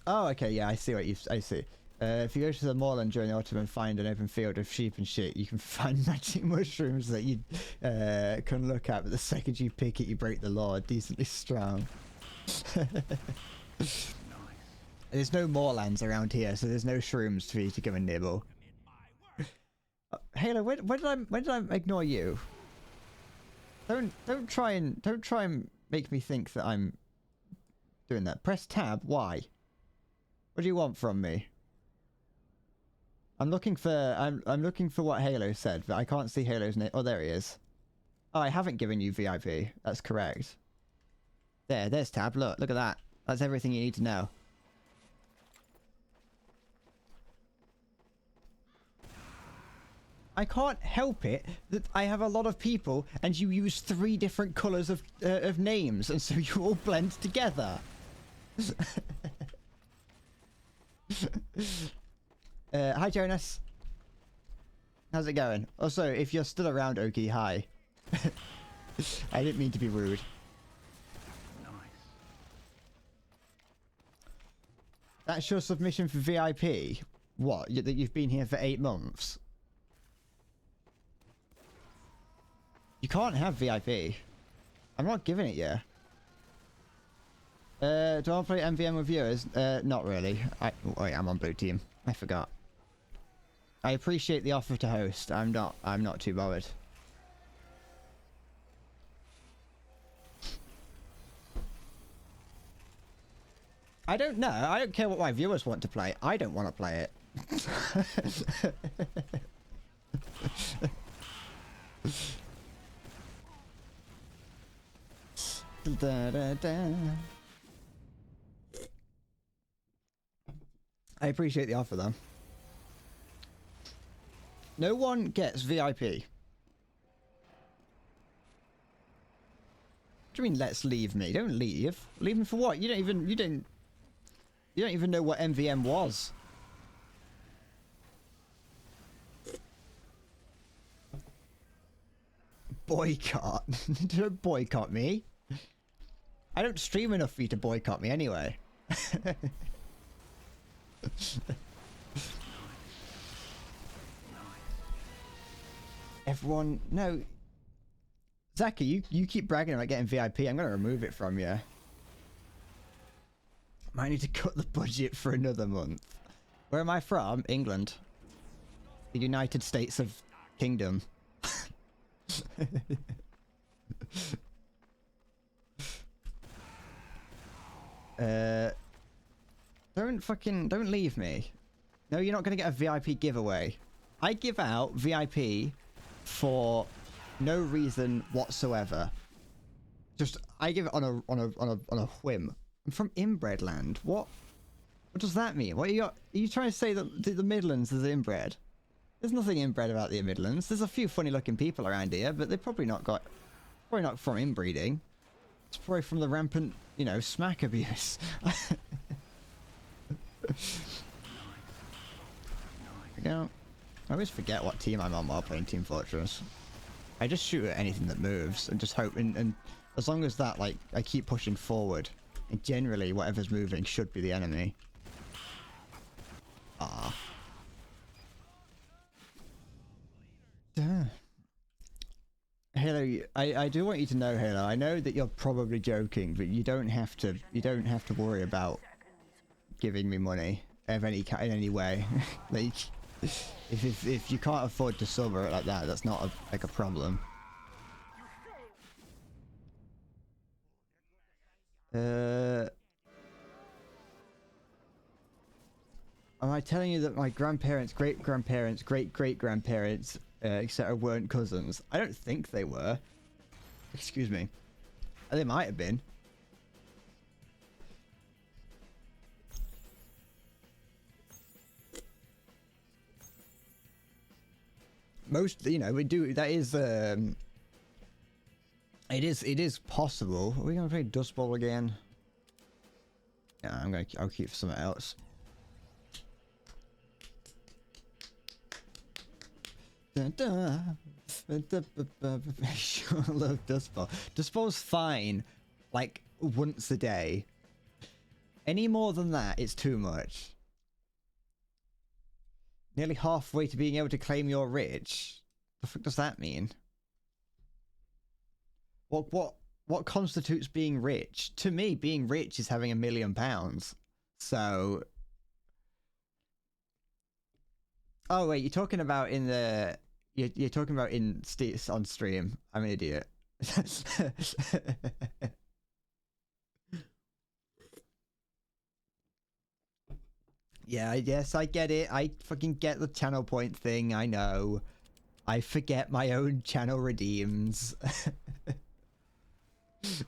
okay, yeah, I see what you... I see. If you go to the moorland during the autumn and find an open field of sheep and shit, you can find magic mushrooms that you can look at, but the second you pick it, you break the law. Decently strong. There's no moorlands around here, so there's no shrooms for you to go and nibble. Halo, when did I ignore you? Don't try and make me think that I'm doing that. Press tab. Why? What do you want from me? I'm looking for what Halo said, but I can't see Halo's name. Oh, there he is. Oh, I haven't given you VIP. That's correct. There's tab. Look at that. That's everything you need to know. I can't help it that I have a lot of people, and you use 3 different colours of names, and so you all blend together. Hi Jonas. How's it going? Also, if you're still around, Oki, hi. I didn't mean to be rude. Nice. That's your submission for VIP? What? That you've been here for 8 months? You can't have VIP. I'm not giving it you. Do I want to play MVM with viewers? Not really. Oh yeah, I'm on blue team. I forgot. I appreciate the offer to host. I'm not too bothered. I don't know. I don't care what my viewers want to play. I don't want to play it. Da, da, da. I appreciate the offer though. No one gets VIP. What do you mean let's leave me? Don't leave. Leave me for what? You don't even know what MVM was. Boycott. Don't boycott me. I don't stream enough for you to boycott me anyway. Everyone, no. Zaki, you keep bragging about getting VIP. I'm gonna remove it from you. Might need to cut the budget for another month. Where am I from? England. The United States of Kingdom. Don't leave me. No, you're not gonna get a VIP giveaway. I give out VIP for no reason whatsoever. Just I give it on a whim. I'm from inbred land. What does that mean? What are you trying to say that the Midlands is inbred? There's nothing inbred about the Midlands. There's a few funny looking people around here, but they're probably not from inbreeding. It's probably from the rampant, you know, smack abuse. I always forget what team I'm on while playing Team Fortress. I just shoot at anything that moves and just hope, and as long as that, like, I keep pushing forward, and generally whatever's moving should be the enemy. Ah. Duh. Halo, I do want you to know, Halo, I know that you're probably joking, but you don't have to worry about giving me money of in any way. Like, if you can't afford to sub or like that, that's not a problem. Am I telling you that my grandparents, great-grandparents, great-great-grandparents, etc. weren't cousins? I don't think they were. Excuse me. They might have been. Most, you know, we do. That is, it is possible. Are we gonna play Dust Bowl again? Yeah, I'll keep something else. I love Dust Bowl. Dust Bowl's fine, like once a day. Any more than that, it's too much. Nearly halfway to being able to claim you're rich. The fuck does that mean? What constitutes being rich? To me, being rich is having £1 million. So. Oh wait, you're talking about in the. You're talking about on stream. I'm an idiot. Yeah, yes, I get it. I fucking get the channel point thing. I know. I forget my own channel redeems. What's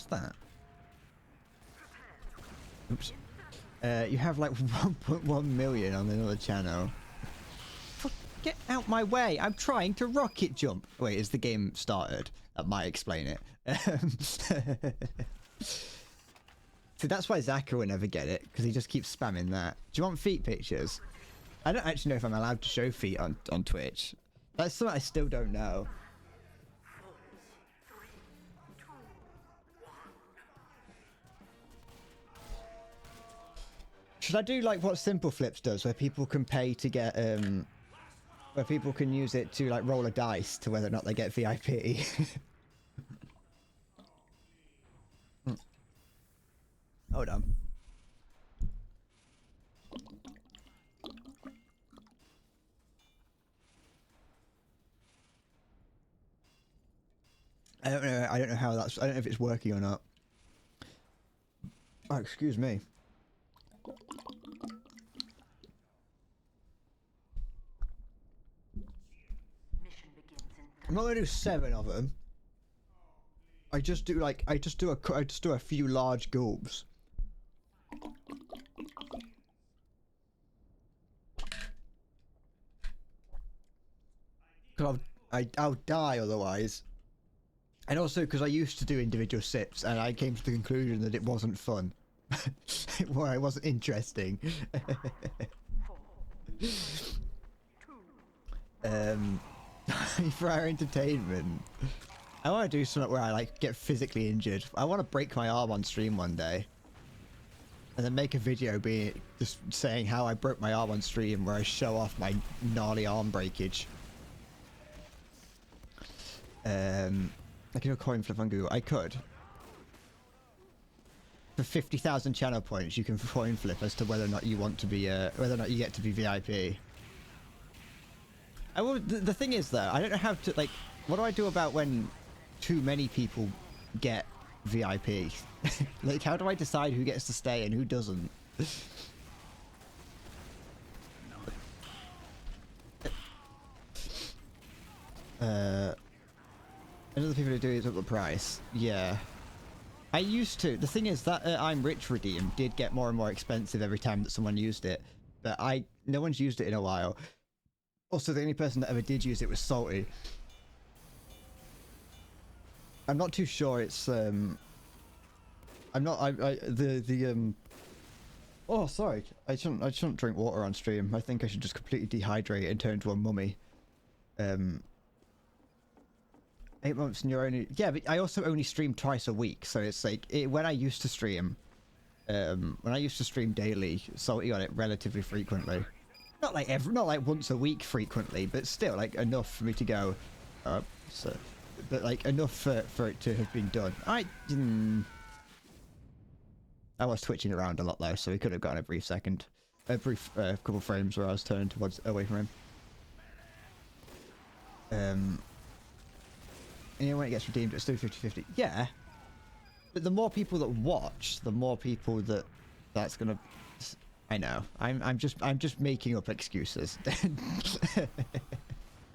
that? Oops. You have like 1.1 million on another channel. Get out my way! I'm trying to rocket jump. Wait, is the game started? That might explain it. See, that's why Zaka will never get it, because he just keeps spamming that. Do you want feet pictures? I don't actually know if I'm allowed to show feet on Twitch. That's something I still don't know. Should I do like what Simple Flips does, where people can pay to get, where people can use it to like roll a dice to whether or not they get VIP? Hold on. I don't know how that's. I don't know if it's working or not. Oh, excuse me. I'm not gonna do 7 of them. I just do like I just do a few large gulps. Cause I'll die otherwise. And also because I used to do individual sips and I came to the conclusion that it wasn't fun. Well, it wasn't interesting. For our entertainment. I want to do something where I like get physically injured. I want to break my arm on stream one day. and then make a video just saying how I broke my arm on stream, where I show off my gnarly arm breakage. I could do a coin flip on Google. I could. For 50,000 channel points, you can coin flip as to whether or not you want to be, whether or not you get to be VIP. I will. The thing is, though, I don't know how to, like, what do I do about when too many people get VIP? Like, how do I decide who gets to stay and who doesn't? Another people who do it up the price. Yeah. I used to. The thing is that I'm Rich redeem did get more and more expensive every time that someone used it. But no one's used it in a while. Also, the only person that ever did use it was Salty. I'm not too sure it's I'm not oh, sorry. I shouldn't drink water on stream. I think I should just completely dehydrate and turn into a mummy. 8 months and you're only... Yeah, but I also only stream twice a week, so it's like... when I used to stream... when I used to stream daily, Salty on it relatively frequently. Not like once a week frequently, but still, like, enough for me to go... but, like, enough for it to have been done. I was twitching around a lot, though, so we could have gotten a brief second. A brief couple frames where I was turned away from him. And you know, when it gets redeemed, it's still 50-50. Yeah, but the more people that watch, the more people that's gonna. I know. I'm just making up excuses.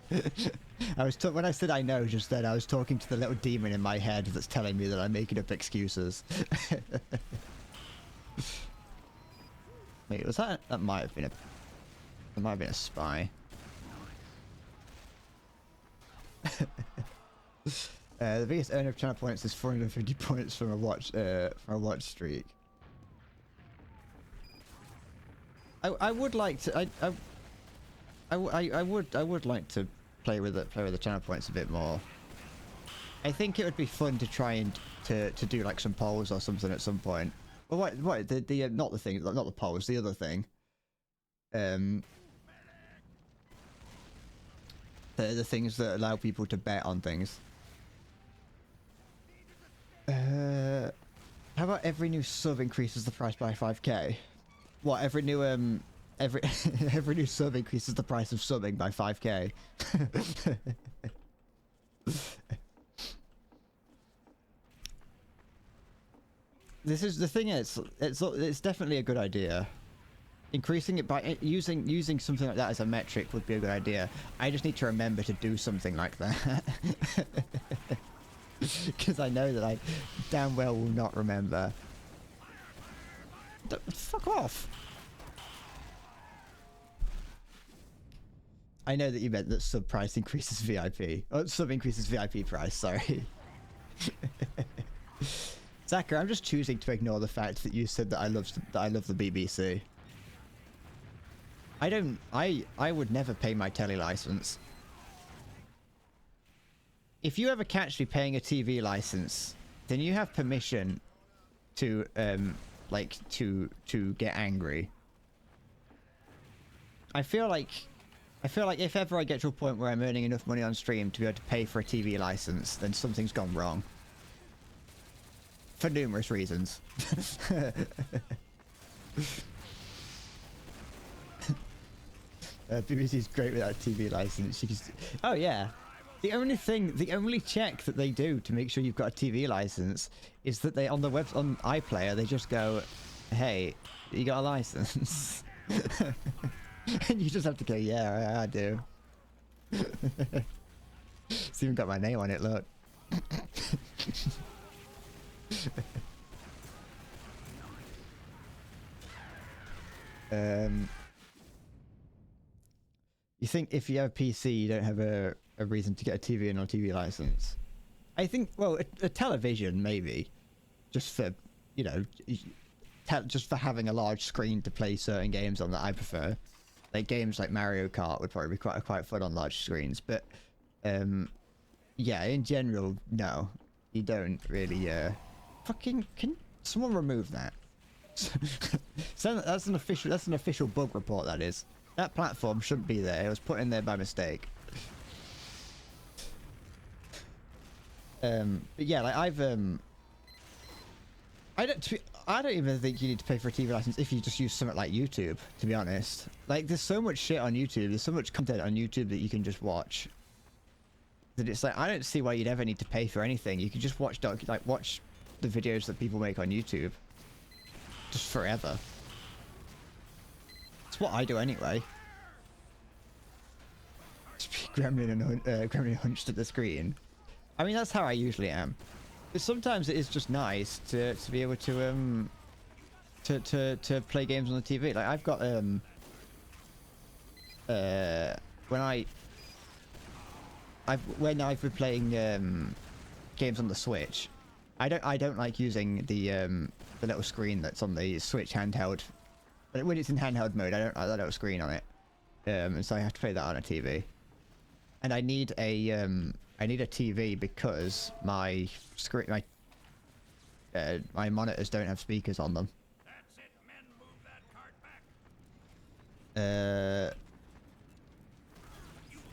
When I said I know just then, I was talking to the little demon in my head that's telling me that I'm making up excuses. Wait, was that? That might have been a spy. The biggest earner of channel points is 450 points from a watch streak. I would like to. I would like to play with the channel points a bit more. I think it would be fun to try and to do like some polls or something at some point. Well, what the not the thing, not the polls, the other thing. The things that allow people to bet on things. How about every new sub increases the price by 5k? What, every new every new sub increases the price of subbing by 5k? This is the thing. It's definitely a good idea. Increasing it by using something like that as a metric would be a good idea. I just need to remember to do something like that. Because I know that I damn well will not remember. Fuck off! I know that you meant that sub price increases VIP. Oh, sub increases VIP price, sorry. Zachary, I'm just choosing to ignore the fact that you said that I love the BBC. I would never pay my telly license. If you ever catch me paying a TV license, then you have permission to like to get angry. I feel like if ever I get to a point where I'm earning enough money on stream to be able to pay for a TV license, then something's gone wrong. For numerous reasons. BBC's great without TV license. Oh yeah. The only check that they do to make sure you've got a TV license is that they on iPlayer they just go, "Hey, you got a license?" And you just have to go, "Yeah, I do." It's even got my name on it. Look. You think if you have a PC, you don't have a reason to get a TV and a TV license? I think, well, a television maybe, just for, you know, just for having a large screen to play certain games on that I prefer. Like games like Mario Kart would probably be quite fun on large screens, but yeah, in general, no, you don't really. Fucking, can someone remove that? So that's an official bug report. That is. That platform shouldn't be there. It was put in there by mistake. But yeah, like I don't even think you need to pay for a TV license if you just use something like YouTube, to be honest. Like, there's so much shit on YouTube, there's so much content on YouTube that you can just watch. That it's like, I don't see why you'd ever need to pay for anything. You can just watch watch the videos that people make on YouTube. Just forever. That's what I do anyway. Just be gremlin hunched at the screen. I mean, that's how I usually am. But sometimes it is just nice to be able to play games on the TV. Like, I've got when I've been playing games on the Switch, I don't like using the little screen that's on the Switch handheld. But when it's in handheld mode, I don't like that little screen on it. And so I have to play that on a TV. And I need a TV because my screen, my monitors don't have speakers on them. That's it, men, move that cart back.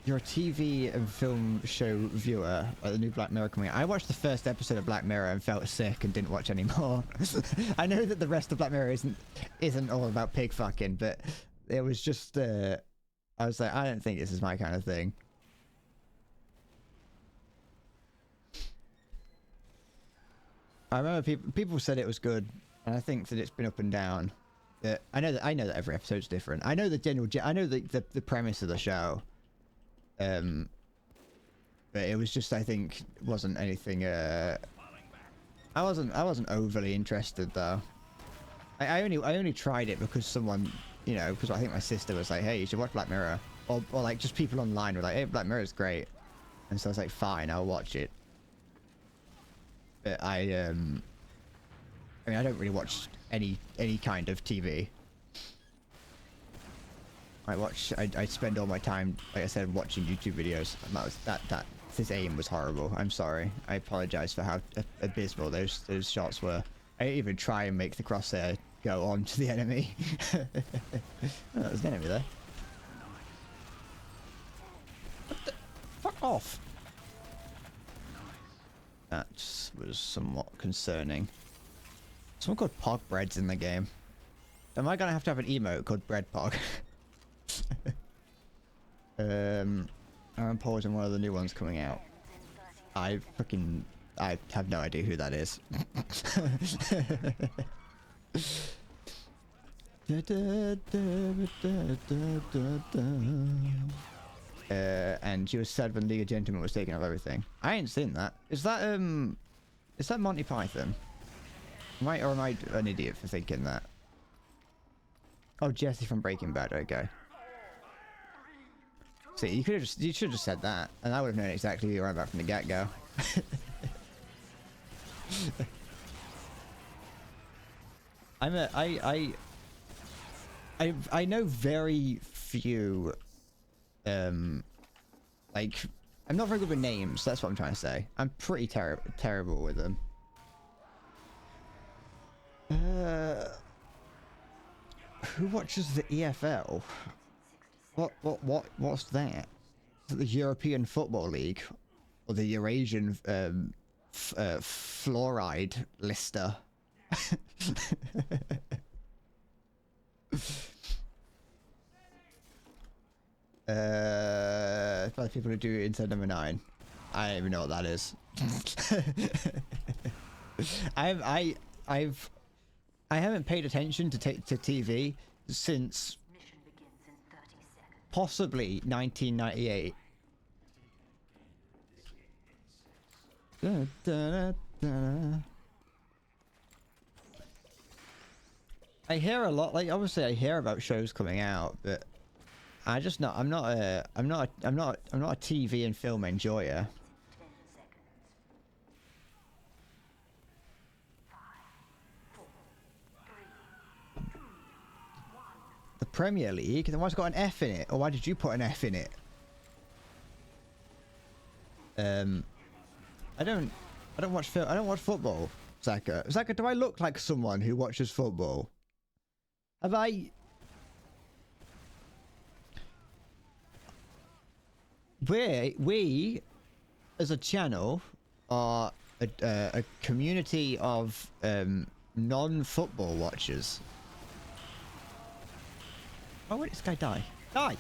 You're a TV and film show viewer, like the new Black Mirror coming out. I watched the first episode of Black Mirror and felt sick and didn't watch any more. I know that the rest of Black Mirror isn't all about pig fucking, but it was just I was like, I don't think this is my kind of thing. I remember people said it was good, and I think that it's been up and down. I know that every episode's different. I know the premise of the show. But it was just, I think, wasn't anything. I wasn't overly interested though. I only tried it because someone, you know, because I think my sister was like, hey, you should watch Black Mirror, or like just people online were like, hey, Black Mirror is great, and so I was like, fine, I'll watch it. But I mean, I don't really watch any kind of TV. I spend all my time, like I said, watching YouTube videos. And his aim was horrible. I'm sorry. I apologize for how abysmal those shots were. I didn't even try and make the crosshair go on to the enemy. Oh, there's an enemy there. What the? Fuck off. That was somewhat concerning. Someone called Pog Bread's in the game. Am I gonna have to have an emote called Bread Pog? I'm pausing one of the new ones coming out. I have no idea who that is. And she was sad when League of Gentlemen was taking off everything. I ain't seen that. Is that Monty Python? Am I an idiot for thinking that? Oh, Jesse from Breaking Bad. Okay. See, you should have just said that, and I would have known exactly who you were about from the get-go. I know very few, like, I'm not very good with names, that's what I'm trying to say. I'm pretty terrible with them. Who watches the EFL? What's that? Is it the European Football League? Or the Eurasian fluoride lister? For the people who do inside number 9. I don't even know what that is. I haven't paid attention to TV since possibly 1998. I hear a lot, like obviously I hear about shows coming out, but I'm not a TV and film enjoyer. The Premier League? Then why's it got an F in it? Or why did you put an F in it? I don't watch football. Zaka. Zaka, do I look like someone who watches football? Have I... We as a channel, are a community of non-football watchers. Oh, where did this guy die? Die!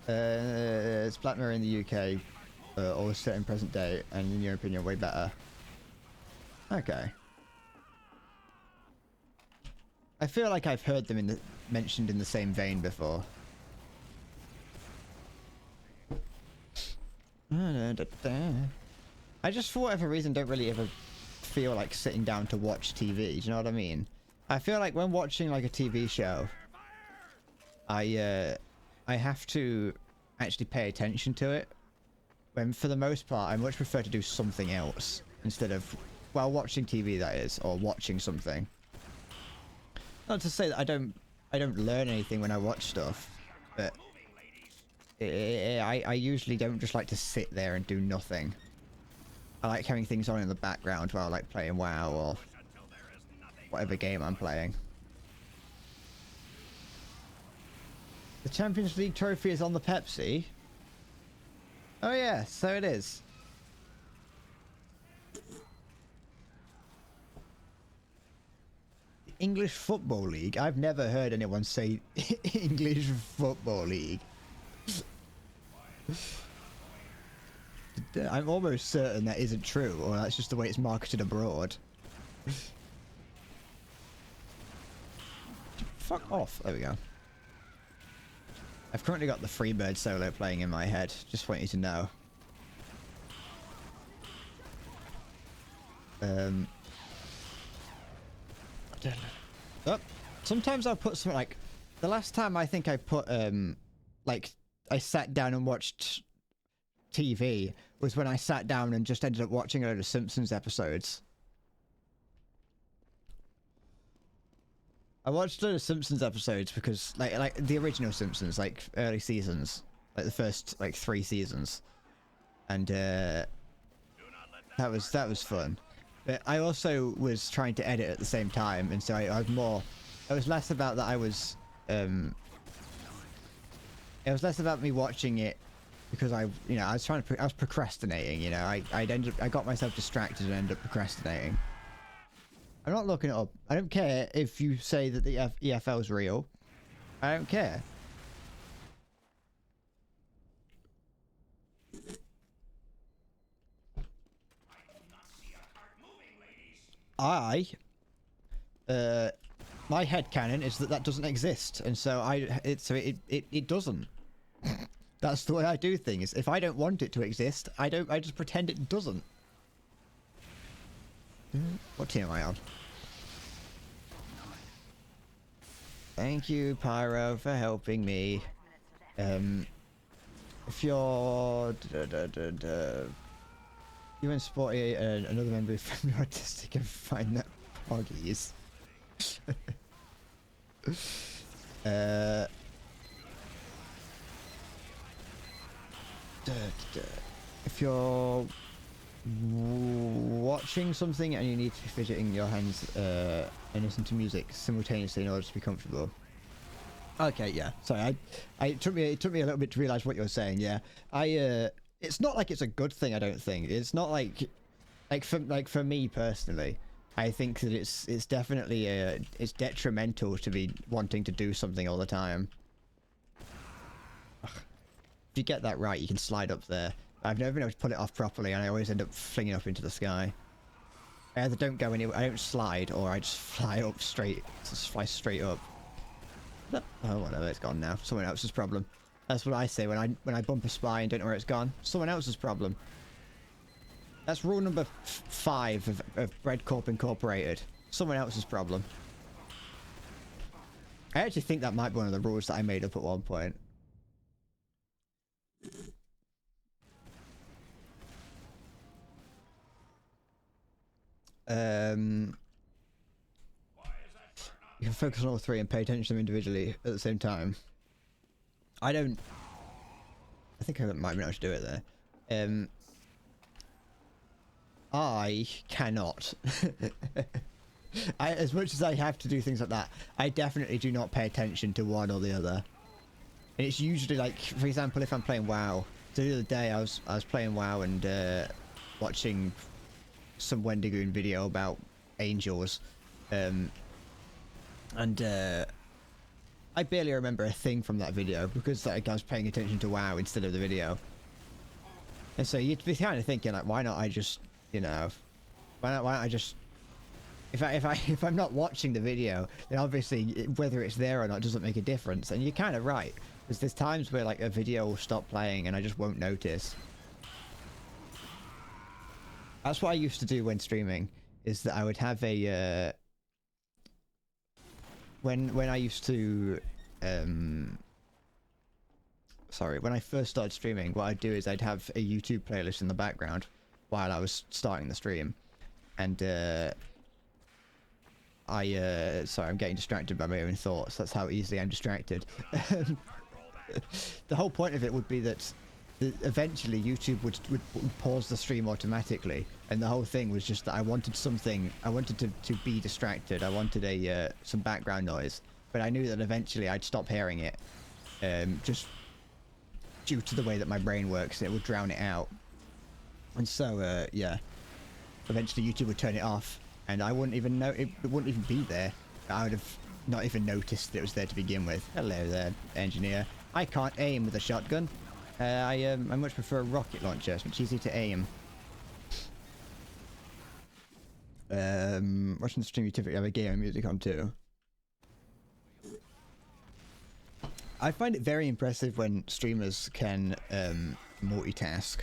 It's Black Mirror in the UK, or set in present day, and in your opinion, way better. Okay. I feel like I've heard them mentioned in the same vein before. I just, for whatever reason, don't really ever feel like sitting down to watch TV. Do you know what I mean? I feel like when watching like a TV show, I have to actually pay attention to it. When for the most part, I much prefer to do something else instead of, well, watching TV, that is, or watching something. Not to say that I don't learn anything when I watch stuff, but I usually don't just like to sit there and do nothing. I like having things on in the background while I like playing WoW or whatever game I'm playing. The Champions League trophy is on the Pepsi. Oh yeah, so it is. The English Football League? I've never heard anyone say English Football League. I'm almost certain that isn't true, or that's just the way it's marketed abroad. Fuck off. There we go. I've currently got the Freebird solo playing in my head. Just want you to know. Oh, sometimes I'll put something like... The last time I think I put, like, I sat down and watched TV was when I sat down and just ended up watching a load of Simpsons episodes. I watched a load of Simpsons episodes because, like the original Simpsons, like early seasons, like the first like 3 seasons, and that was fun. But I also was trying to edit at the same time, and so I was less about that. It was less about me watching it because I was procrastinating. You know, I got myself distracted and ended up procrastinating. I'm not looking it up. I don't care if you say that the EFL is real. I don't care. My headcanon is that doesn't exist, and so it doesn't. That's the way I do things. If I don't want it to exist, I just pretend it doesn't. What team am I on? Thank you, Pyro, for helping me. If you're you and Sporty another member from your autistic and find that poggies. If you're watching something and you need to be fidgeting your hands and listen to music simultaneously in order to be comfortable. Okay, yeah. Sorry, it took me a little bit to realize what you're saying. Yeah, it's not like it's a good thing. I don't think it's not like for me personally. I think that it's definitely it's detrimental to be wanting to do something all the time. Ugh. If you get that right, you can slide up there. I've never been able to put it off properly, and I always end up flinging up into the sky. I either don't go anywhere, I don't slide, or I just fly up straight, just fly straight up. Oh, whatever, it's gone now. Someone else's problem. That's what I say when I bump a spy and don't know where it's gone. Someone else's problem. That's rule number 5 of Bread Corp Incorporated. Someone else's problem. I actually think that might be one of the rules that I made up at one point. You can focus on all 3 and pay attention to them individually at the same time. I think I might be able to do it there. I cannot. As much as I have to do things like that, I definitely do not pay attention to one or the other. And it's usually like, for example, if I'm playing WoW. So the other day I was playing WoW and watching some Wendigoon video about angels, and I barely remember a thing from that video because like I was paying attention to WoW instead of the video. And so you'd be kind of thinking like, why not I just, you know, why don't I just, if I'm not watching the video, then obviously whether it's there or not doesn't make a difference. And you're kind of right, because there's times where like a video will stop playing and I just won't notice. That's what I used to do when streaming, is that I would have a when I used to sorry, when I first started streaming, what I'd do is I'd have a YouTube playlist in the background while I was starting the stream, and sorry, I'm getting distracted by my own thoughts. That's how easily I'm distracted. The whole point of it would be that eventually YouTube would pause the stream automatically, and the whole thing was just that I wanted something, I wanted to be distracted. I wanted some background noise, but I knew that eventually I'd stop hearing it, just due to the way that my brain works. It would drown it out. And so yeah, eventually YouTube would turn it off, and I wouldn't even know, it wouldn't even be there. I would have not even noticed that it was there to begin with. Hello there, engineer. I can't aim with a shotgun. I much prefer a rocket launcher. It's much easier to aim. Watching the stream, you typically have a game and music on too. I find it very impressive when streamers can multitask.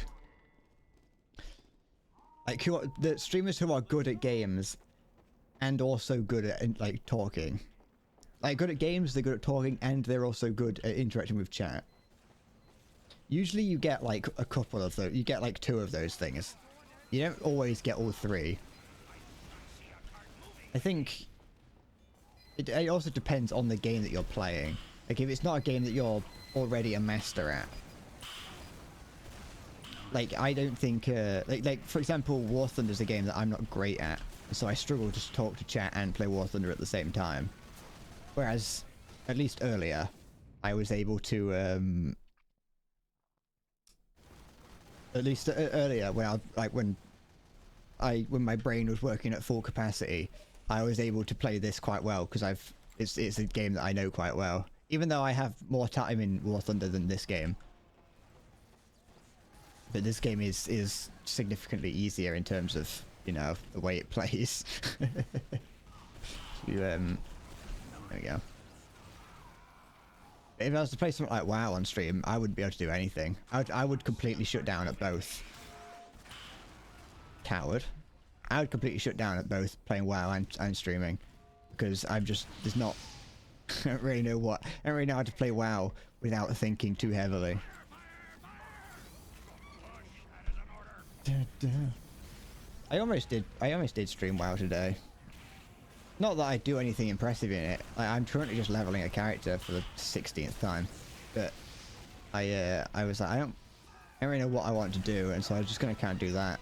Like the streamers who are good at games and also good at like talking. Like good at games, they're good at talking, and they're also good at interacting with chat. Usually you get like a couple of those, you get like 2 of those things. You don't always get all 3. I think it also depends on the game that you're playing. Like if it's not a game that you're already a master at. Like I don't think, like for example, War Thunder is a game that I'm not great at. So I struggle to talk to chat and play War Thunder at the same time. Whereas, at least earlier, I was able to, at least earlier when my brain was working at full capacity, I was able to play this quite well because it's a game that I know quite well. Even though I have more time in War Thunder than this game, but this game is significantly easier in terms of, you know, the way it plays. There we go. If I was to play something like WoW on stream, I wouldn't be able to do anything. I would completely shut down at both. Coward. I would completely shut down at both playing WoW and streaming, because I'm just, there's not, I don't really know how to play WoW without thinking too heavily. I almost did stream WoW today. Not that I do anything impressive in it. I'm currently just leveling a character for the 16th time, but I was like, I don't really know what I want to do, and so I was just going to kind of do that.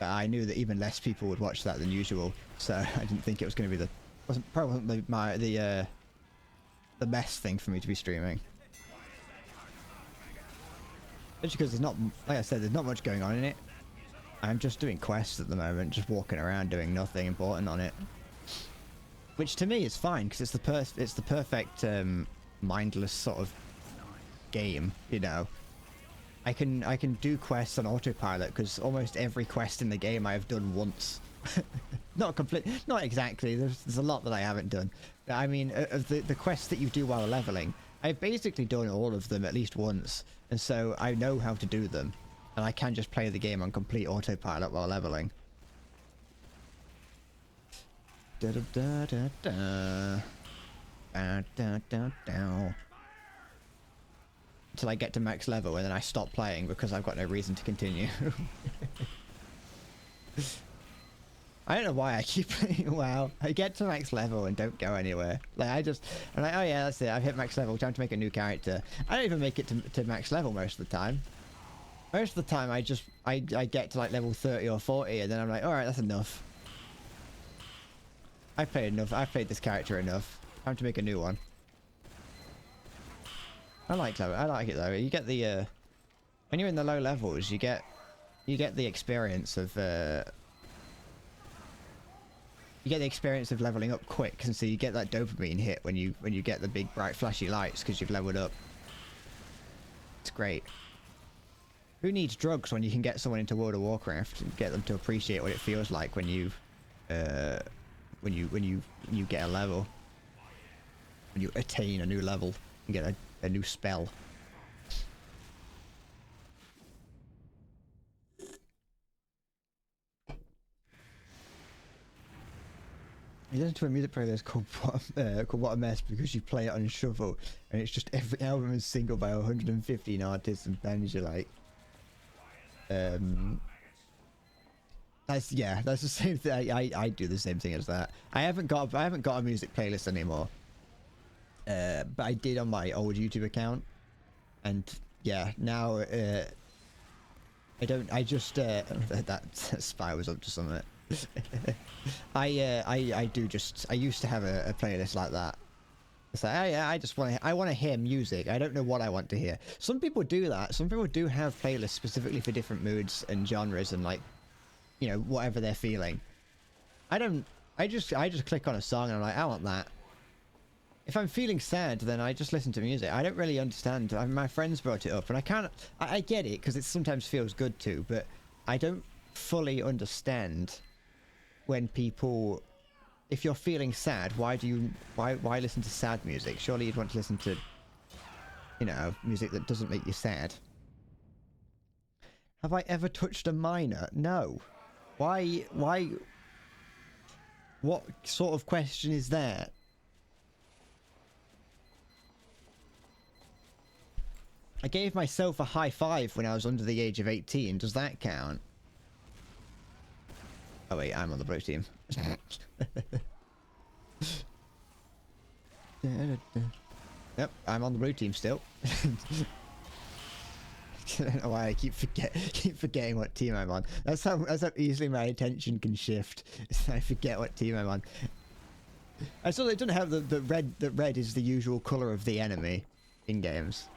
But I knew that even less people would watch that than usual, so I didn't think it was going to be probably wasn't the best thing for me to be streaming. Just because there's not, like I said, there's not much going on in it. I'm just doing quests at the moment, just walking around doing nothing important on it. Which to me is fine, because it's the perfect mindless sort of game, you know. I can do quests on autopilot, because almost every quest in the game I have done once. Not exactly. There's a lot that I haven't done. But I mean, of the quests that you do while leveling, I've basically done all of them at least once, and so I know how to do them, and I can just play the game on complete autopilot while leveling. Da da da da da. Da da da da. Until I get to max level, and then I stop playing because I've got no reason to continue. I don't know why I keep playing WoW. I get to max level and don't go anywhere. Like I'm like, oh yeah, that's it. I've hit max level. Time to make a new character. I don't even make it to max level most of the time. Most of the time, I get to like level 30 or 40, and then I'm like, all right, that's enough. I've played enough. I've played this character enough. Time to make a new one. I like it though. You get the when you're in the low levels, you get the experience of leveling up quick, and so you get that dopamine hit when you get the big bright flashy lights because you've leveled up. It's great. Who needs drugs when you can get someone into World of Warcraft and get them to appreciate what it feels like when you get a level, when you attain a new level and get a new spell. You listen to a music playlist called What a Mess because you play it on shuffle and it's just every album is single by 115 artists and bands you like. That's the same thing. I do the same thing as that. I haven't got a music playlist anymore. But I did on my old YouTube account, and yeah, now I just that spy was up to something. I used to have a playlist like that. It's like I want to hear music. I don't know what I want to hear. Some people do that. Some people do have playlists specifically for different moods and genres and like, you know, whatever they're feeling. I just click on a song and I'm like, I want that. If I'm feeling sad, then I just listen to music. I don't really understand. My friends brought it up, and I get it because it sometimes feels good to, but I don't fully understand when people. If you're feeling sad, why listen to sad music? Surely you'd want to listen to, you know, music that doesn't make you sad. Have I ever touched a minor? No. Why? What sort of question is that? I gave myself a high five when I was under the age of 18. Does that count? Oh wait, I'm on the blue team. Yep, I'm on the blue team still. I don't know why I keep forgetting what team I'm on. That's how easily my attention can shift. I forget what team I'm on. I saw they don't have the red. The red is the usual color of the enemy in games.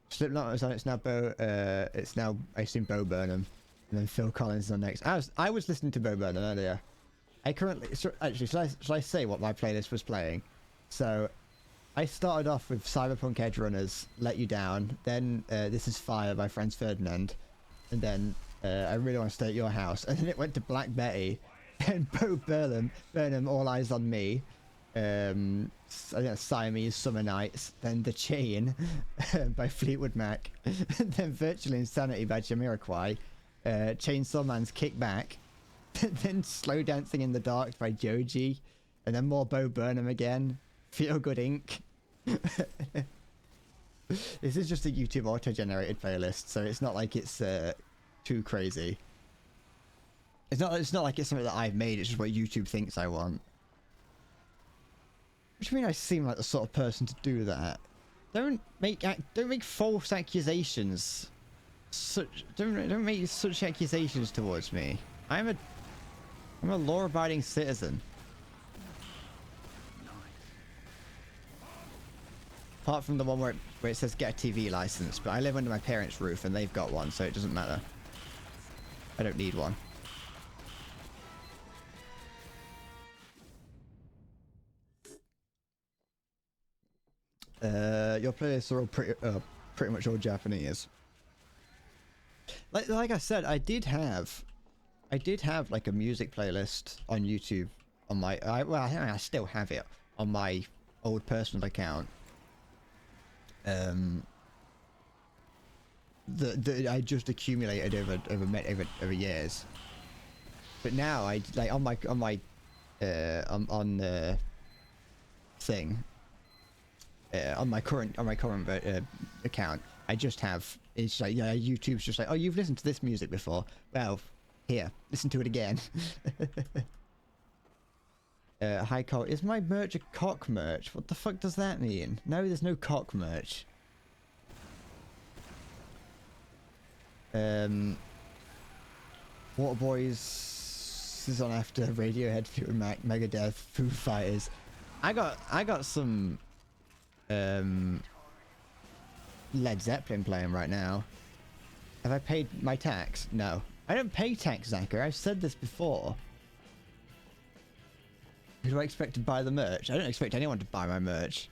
Slipknot is on. It's now I assume Bo Burnham, and then Phil Collins is on next. I was listening to Bo Burnham earlier. Actually, shall I say what my playlist was playing? So, I started off with Cyberpunk Edge Runners, Let You Down, then This Is Fire by Franz Ferdinand, and then I Really Want to Stay at Your House, and then it went to Black Betty, and Bo Burnham, All Eyes on Me, Siamese Summer Nights, then The Chain by Fleetwood Mac, and then Virtual Insanity by Jamiroquai, Chainsaw Man's Kickback, then Slow Dancing in the Dark by Joji, and then more Bo Burnham again, Feel Good Inc. This is just a YouTube auto-generated playlist, so it's not like it's too crazy. It's not like it's something that I've made. It's just what YouTube thinks I want. What do you mean I seem like the sort of person to do that? Don't make false accusations. Don't make such accusations towards me. I'm a law-abiding citizen. Apart from the one where it says get a TV license, but I live under my parents' roof and they've got one, so it doesn't matter. I don't need one. Your playlists are all pretty much all Japanese. Like I said, I did have like a music playlist on YouTube on my I still have it on my old personal account. That I just accumulated over years. But now I like on my thing. On my current account, I just have, it's like, yeah, YouTube's just like, oh, you've listened to this music before. Well, here, listen to it again. High cock. Is my merch a cock merch? What the fuck does that mean? No, there's no cock merch. Waterboys is on after Radiohead, Megadeth, Foo Fighters. I got some Led Zeppelin playing right now. Have I paid my tax? No. I don't pay tax, Zachary. I've said this before. Who do I expect to buy the merch? I don't expect anyone to buy my merch.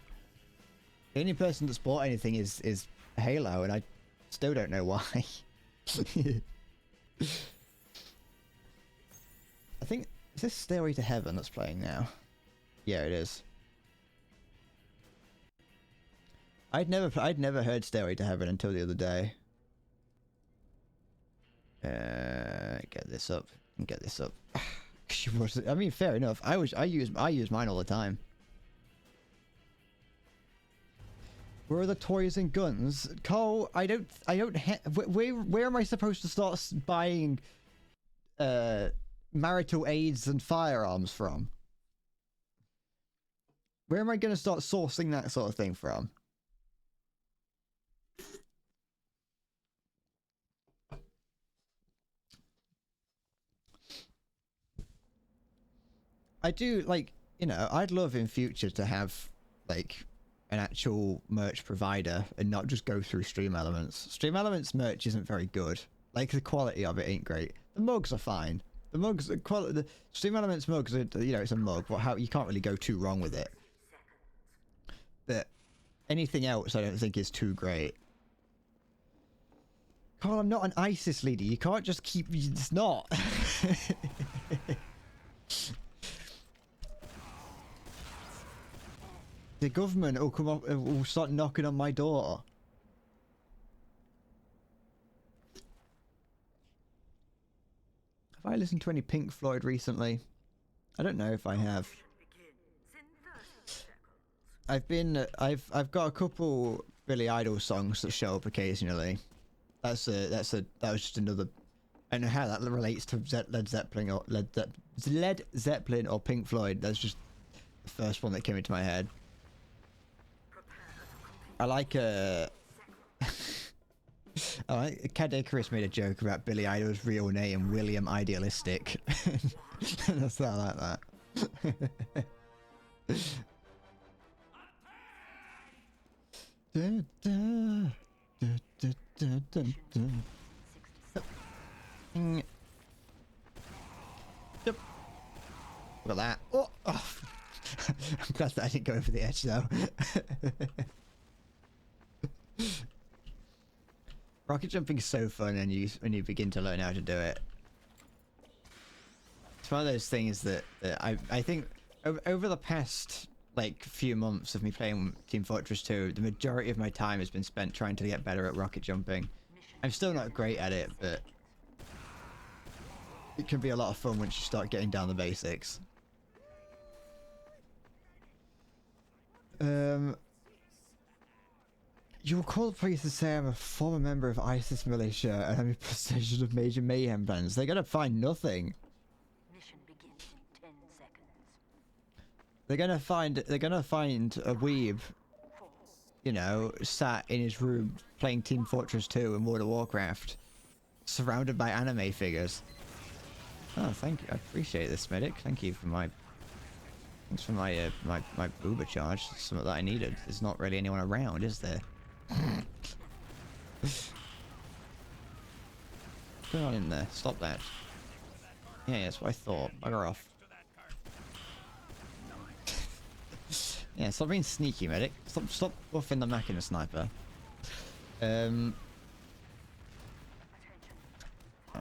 The only person that's bought anything is Halo, and I still don't know why. I think, is this Stairway to Heaven that's playing now? Yeah, it is. I'd never heard Stairway to Heaven until the other day. Get this up and get this up. I mean, fair enough. I use mine all the time. Where are the toys and guns? Cole, where am I supposed to start buying marital aids and firearms from? Where am I going to start sourcing that sort of thing from? I do, like, you know, I'd love in future to have, like, an actual merch provider and not just go through Stream Elements. Stream Elements merch isn't very good. Like, the quality of it ain't great. The mugs are fine. The mugs, the Stream Elements mugs are, you know, it's a mug, but how you can't really go too wrong with it. But anything else I don't think is too great. Carl, I'm not an ISIS leader. You can't just keep, it's not. The government will come up and will start knocking on my door. Have I listened to any Pink Floyd recently? I don't know if I have. I've got a couple Billy Idol songs that show up occasionally. That was just another. I don't know how that relates to Led Zeppelin or Pink Floyd. That's just the first one that came into my head. I like Criday Chris made a joke about Billy Idol's real name, William Idealistic. That's not like that. Look at that. Oh. I'm glad that I didn't go over the edge though. Rocket jumping is so fun when you begin to learn how to do it. It's one of those things that I think over the past like few months of me playing Team Fortress 2, the majority of my time has been spent trying to get better at rocket jumping. I'm still not great at it, but it can be a lot of fun once you start getting down the basics. You'll call the police to say I'm a former member of ISIS militia and I'm in possession of major mayhem plans. They're gonna find nothing. Mission begins in 10 seconds. They're gonna find a weeb, you know, sat in his room playing Team Fortress 2 and World of Warcraft, surrounded by anime figures. Oh, thank you. I appreciate this, medic. Thank you for my. Thanks for my my Uber charge. Something that I needed. There's not really anyone around, is there? What's going on in there? Stop that. Yeah, that's what I thought. Bugger off. Yeah, stop being sneaky, medic. Stop buffing the Machina sniper. Oh,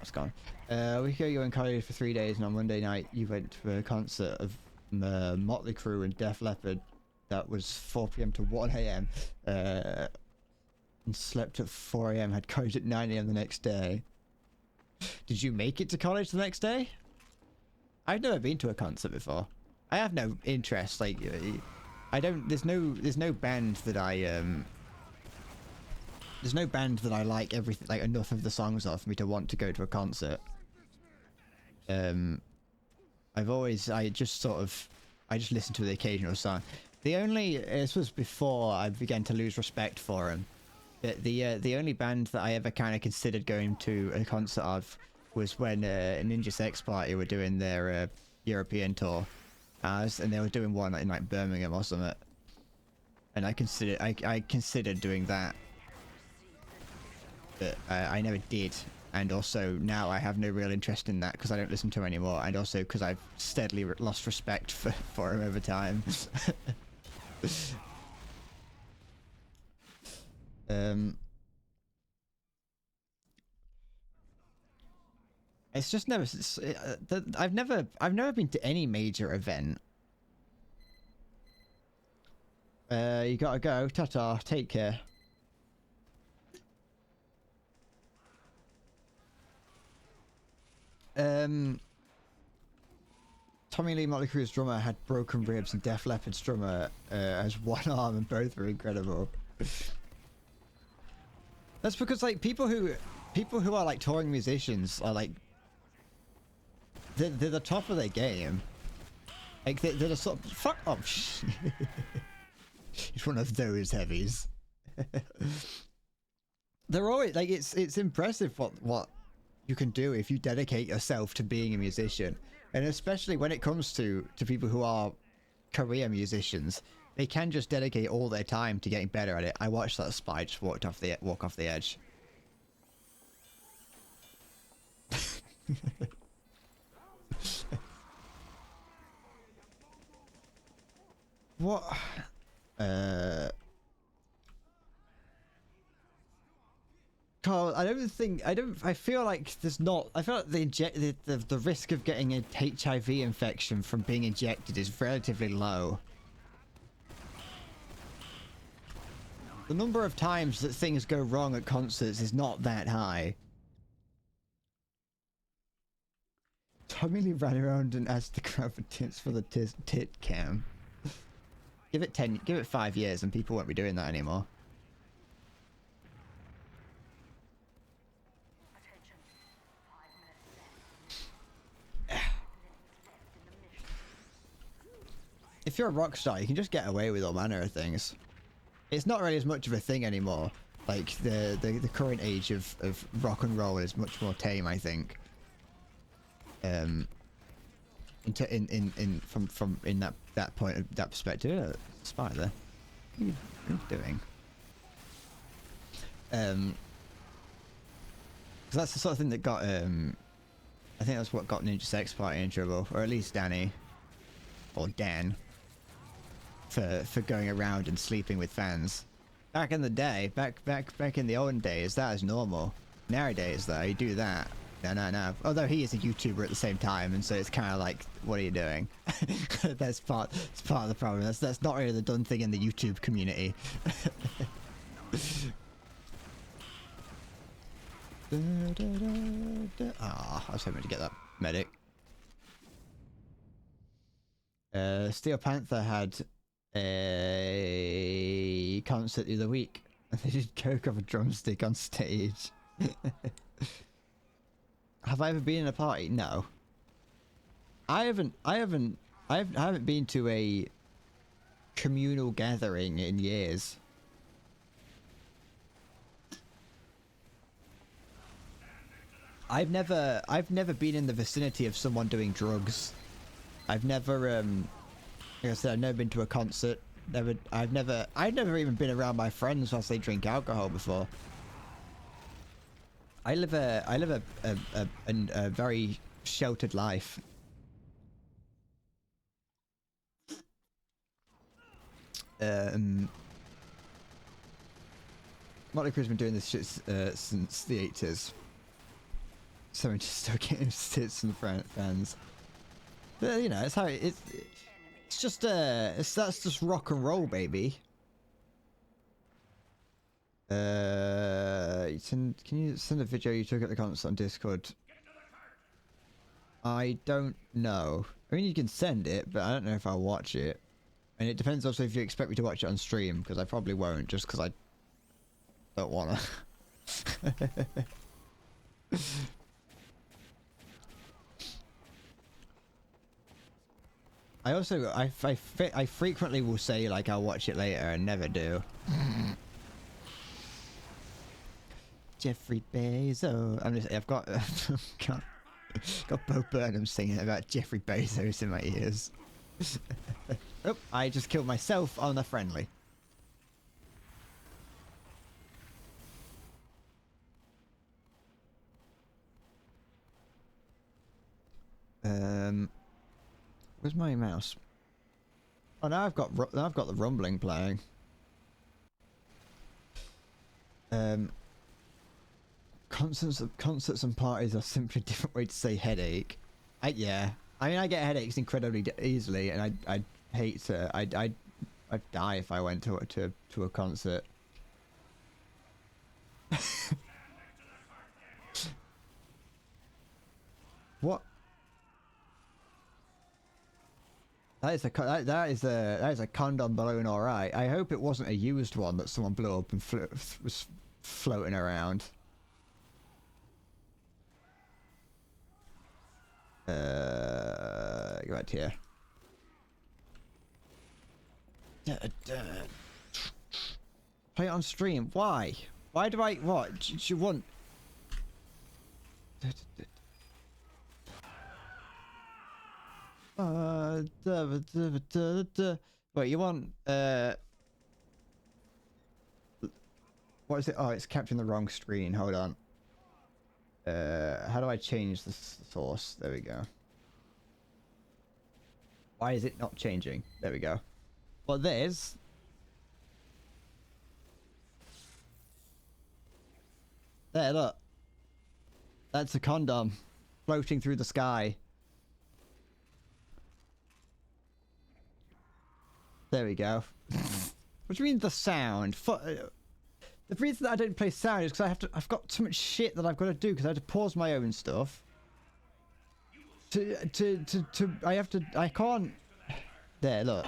it's gone. A week ago you were in college for 3 days, and on Monday night you went to a concert of Motley Crue and Def Leppard. That was 4 PM to 1 AM. And slept at 4 AM, had college at 9 AM the next day. Did you make it to college the next day? I've never been to a concert before. I have no interest, like, I don't, there's no band that there's no band that I like everything, like, enough of the songs of for me to want to go to a concert. I just listen to the occasional song. This was before I began to lose respect for him. The only band that I ever kind of considered going to a concert of was when Ninja Sex Party were doing their European tour, and they were doing one in like Birmingham or something. And I considered doing that, but I never did. And also now I have no real interest in that because I don't listen to him anymore, and also because I've steadily lost respect for him over time. It's just never. I've never been to any major event. You gotta go. Ta-ta. Take care. Tommy Lee Motley Crue's drummer had broken ribs, and Def Leppard's drummer has one arm, and both are incredible. That's because like people who are like touring musicians are like they're the top of their game. Like they're the sort of fuck off. It's one of those heavies. They're always like it's impressive what you can do if you dedicate yourself to being a musician, and especially when it comes to people who are career musicians, they can just dedicate all their time to getting better at it. I watched that spy just walk off the edge. What? Carl, I feel like there's not. I feel like the risk of getting a HIV infection from being injected is relatively low. The number of times that things go wrong at concerts is not that high. Tommy Lee ran around and asked the crowd for tips for the tit cam. Give it 5 years and people won't be doing that anymore. If you're a rock star, you can just get away with all manner of things. It's not really as much of a thing anymore. Like the current age of rock and roll is much more tame, I think. From that point of that perspective. Spy there. What are you doing? Cause that's the sort of thing that got I think that's what got Ninja Sex Party in trouble, or at least Danny or Dan. For going around and sleeping with fans. Back in the day, back in the olden days, that is normal. Nowadays, though, you do that. No. Although he is a YouTuber at the same time, and so it's kind of like, what are you doing? It's part of the problem. That's not really the done thing in the YouTube community. Ah, I was hoping to get that medic. Steel Panther had a concert the other week, and they did coke off a drumstick on stage. Have I ever been in a party? No. I haven't been to a communal gathering in years. I've never been in the vicinity of someone doing drugs. I've never like I said, I've never been to a concert. I've never even been around my friends whilst they drink alcohol before. I live a very sheltered life. Motley Crue's been doing this shit since the 80s. So I'm just still getting tits from fans. But you know, it's how it's just that's just rock and roll, baby. Can you send a video you took at the concert on Discord? I don't know. I mean, you can send it, but I don't know if I'll watch it. And it depends also if you expect me to watch it on stream, because I probably won't, just because I don't wanna. I frequently will say like I'll watch it later and never do. Jeffrey Bezos. I've got got Bo Burnham singing about Jeffrey Bezos in my ears. Oh, I just killed myself on a friendly. Where's my mouse? Oh, now I've got the rumbling playing. Concerts and parties are simply a different way to say headache. Yeah. I mean, I get headaches incredibly easily, and I'd hate to. I'd die if I went to a concert. What? That is a condom balloon, all right. I hope it wasn't a used one that someone blew up and was floating around. Go back here. Play it on stream. Why? Why do I? What? Do you want? Wait, you want? What is it? Oh, it's capturing the wrong screen. Hold on. How do I change the source? There we go. Why is it not changing? There we go. Well, there's... There, look. That's a condom floating through the sky. There we go. What do you mean the sound? The reason that I don't play sound is because I've got so much shit that I've got to do because I have to pause my own stuff. I can't. There, look.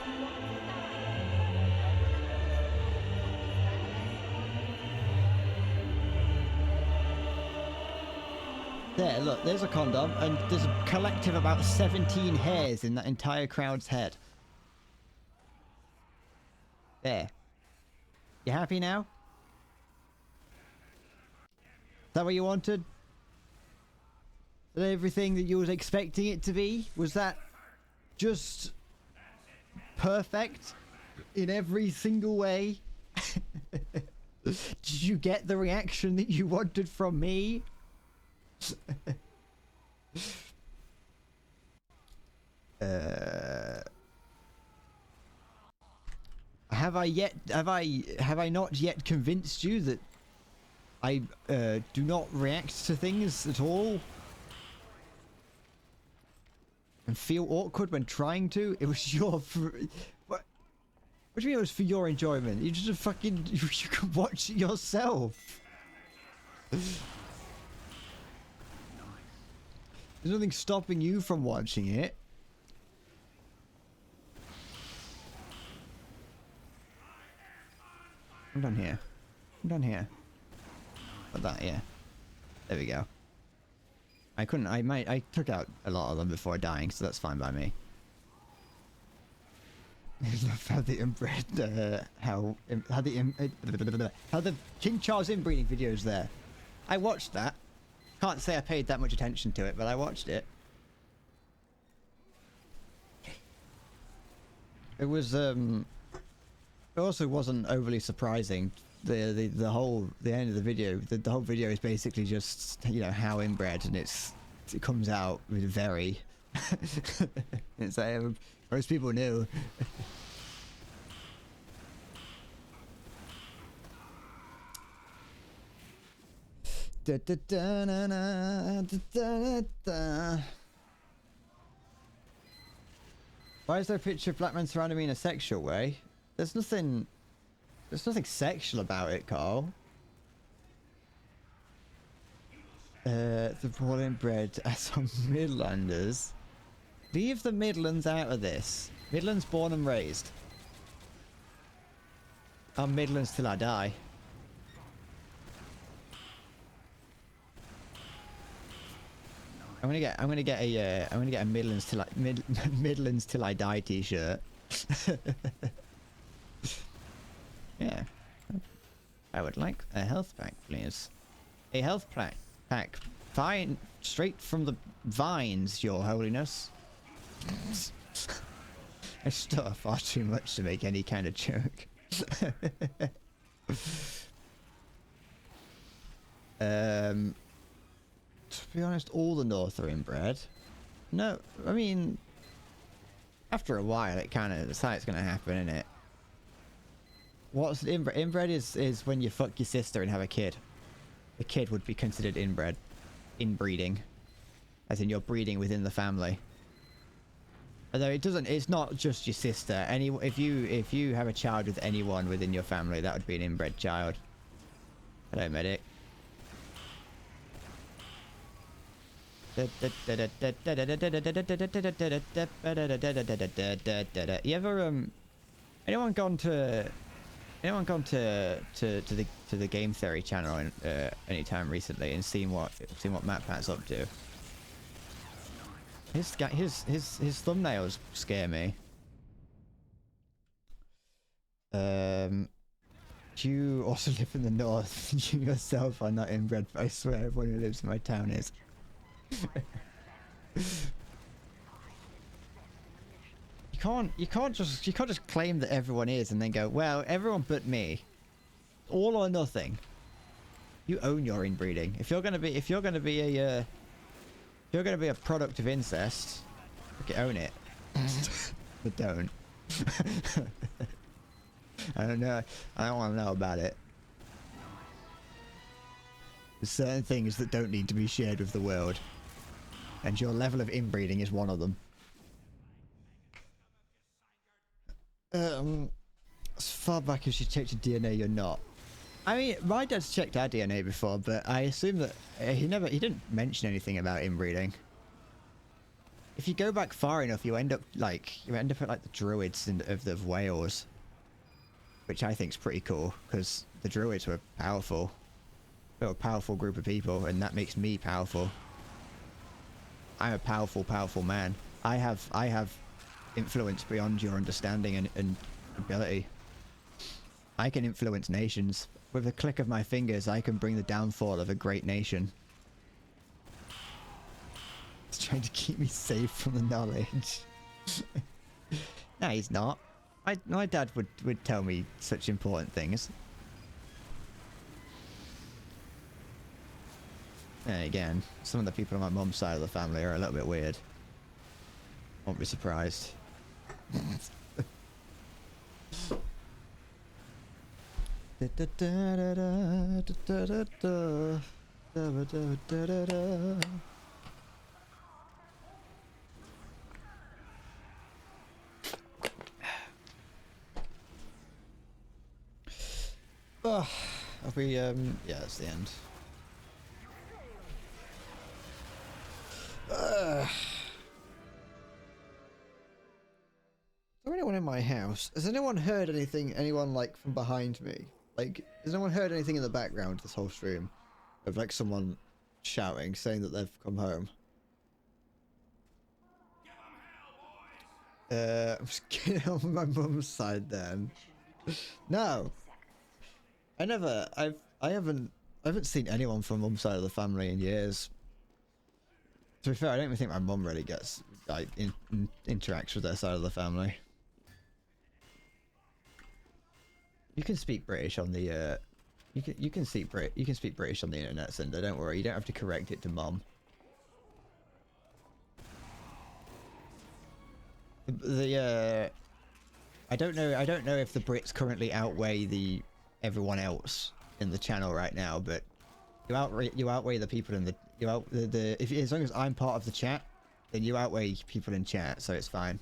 There, look, there's a condom, and there's a collective about 17 hairs in that entire crowd's head. There. You happy now? Is that what you wanted? Is that everything that you was expecting it to be? Was that just perfect in every single way? Did you get the reaction that you wanted from me? Have I not yet convinced you that I do not react to things at all and feel awkward when trying to? It was your... What do you mean it was for your enjoyment? You just fucking... You can watch it yourself. There's nothing stopping you from watching it. I'm done here. I'm done here. Like that, yeah. There we go. I took out a lot of them before dying, so that's fine by me. I love how the inbred, how the King Charles inbreeding videos there. I watched that. Can't say I paid that much attention to it, but I watched it. It was, it also wasn't overly surprising. The end of the video, the whole video is basically just, you know, how inbred, and it comes out with very... It's like, most people knew. Why is there a picture of black men surrounding me in a sexual way? There's nothing sexual about it, Carl. The born and bred as some Midlanders. Leave the Midlands out of this. Midlands born and raised. I'm Midlands till I die. I'm gonna get a Midlands till I die t-shirt. Yeah. I would like a health pack, please. A health pack. Fine. Straight from the vines, Your Holiness. I stutter far too much to make any kind of joke. To be honest, all the North are inbred. No, I mean, after a while, it kind of, that's how it's going to happen, isn't it? What's inbred? Inbred is when you fuck your sister and have a kid. A kid would be considered inbred. Inbreeding. As in you're breeding within the family. Although it doesn't, it's not just your sister. If you have a child with anyone within your family, that would be an inbred child. Hello, medic. You ever anyone gone to the Game Theory channel anytime recently and seen what MatPat's up to? His thumbnails scare me. Do you also live in the north? You yourself are not inbred, but I swear everyone who lives in my town is. You can't just claim that everyone is and then go, well, everyone but me. All or nothing. You own your inbreeding. If you're gonna be a product of incest, okay, own it. But don't. I don't know. I don't want to know about it. There's certain things that don't need to be shared with the world. And your level of inbreeding is one of them. As far back as you checked your DNA, you're not. I mean, my dad's checked our DNA before, but I assume that he didn't mention anything about inbreeding. If you go back far enough, you end up at like the Druids of Wales, which I think is pretty cool because the Druids were powerful. They were a powerful group of people, and that makes me powerful. I'm a powerful man. I have influence beyond your understanding and ability. I can influence nations. With a click of my fingers, I can bring the downfall of a great nation. He's trying to keep me safe from the knowledge. No, he's not. My dad would tell me such important things. And again, some of the people on my mum's side of the family are a little bit weird. Won't be surprised. Oh, have we, yeah, that's the end. Is there anyone in my house? Has anyone heard anything, anyone like from behind me? Like, has anyone heard anything in the background this whole stream? Of like someone shouting, saying that they've come home? I'm just getting on my mum's side then. No! I haven't seen anyone from mum's side of the family in years. To be fair, I don't even think my mum really gets, like, interacts with their side of the family. You can speak British on the, you can speak British on the internet, Cinder, don't worry, you don't have to correct it to mum. I don't know if the Brits currently outweigh everyone else in the channel right now, but you outweigh the people in the, as long as I'm part of the chat, then you outweigh people in chat, so it's fine.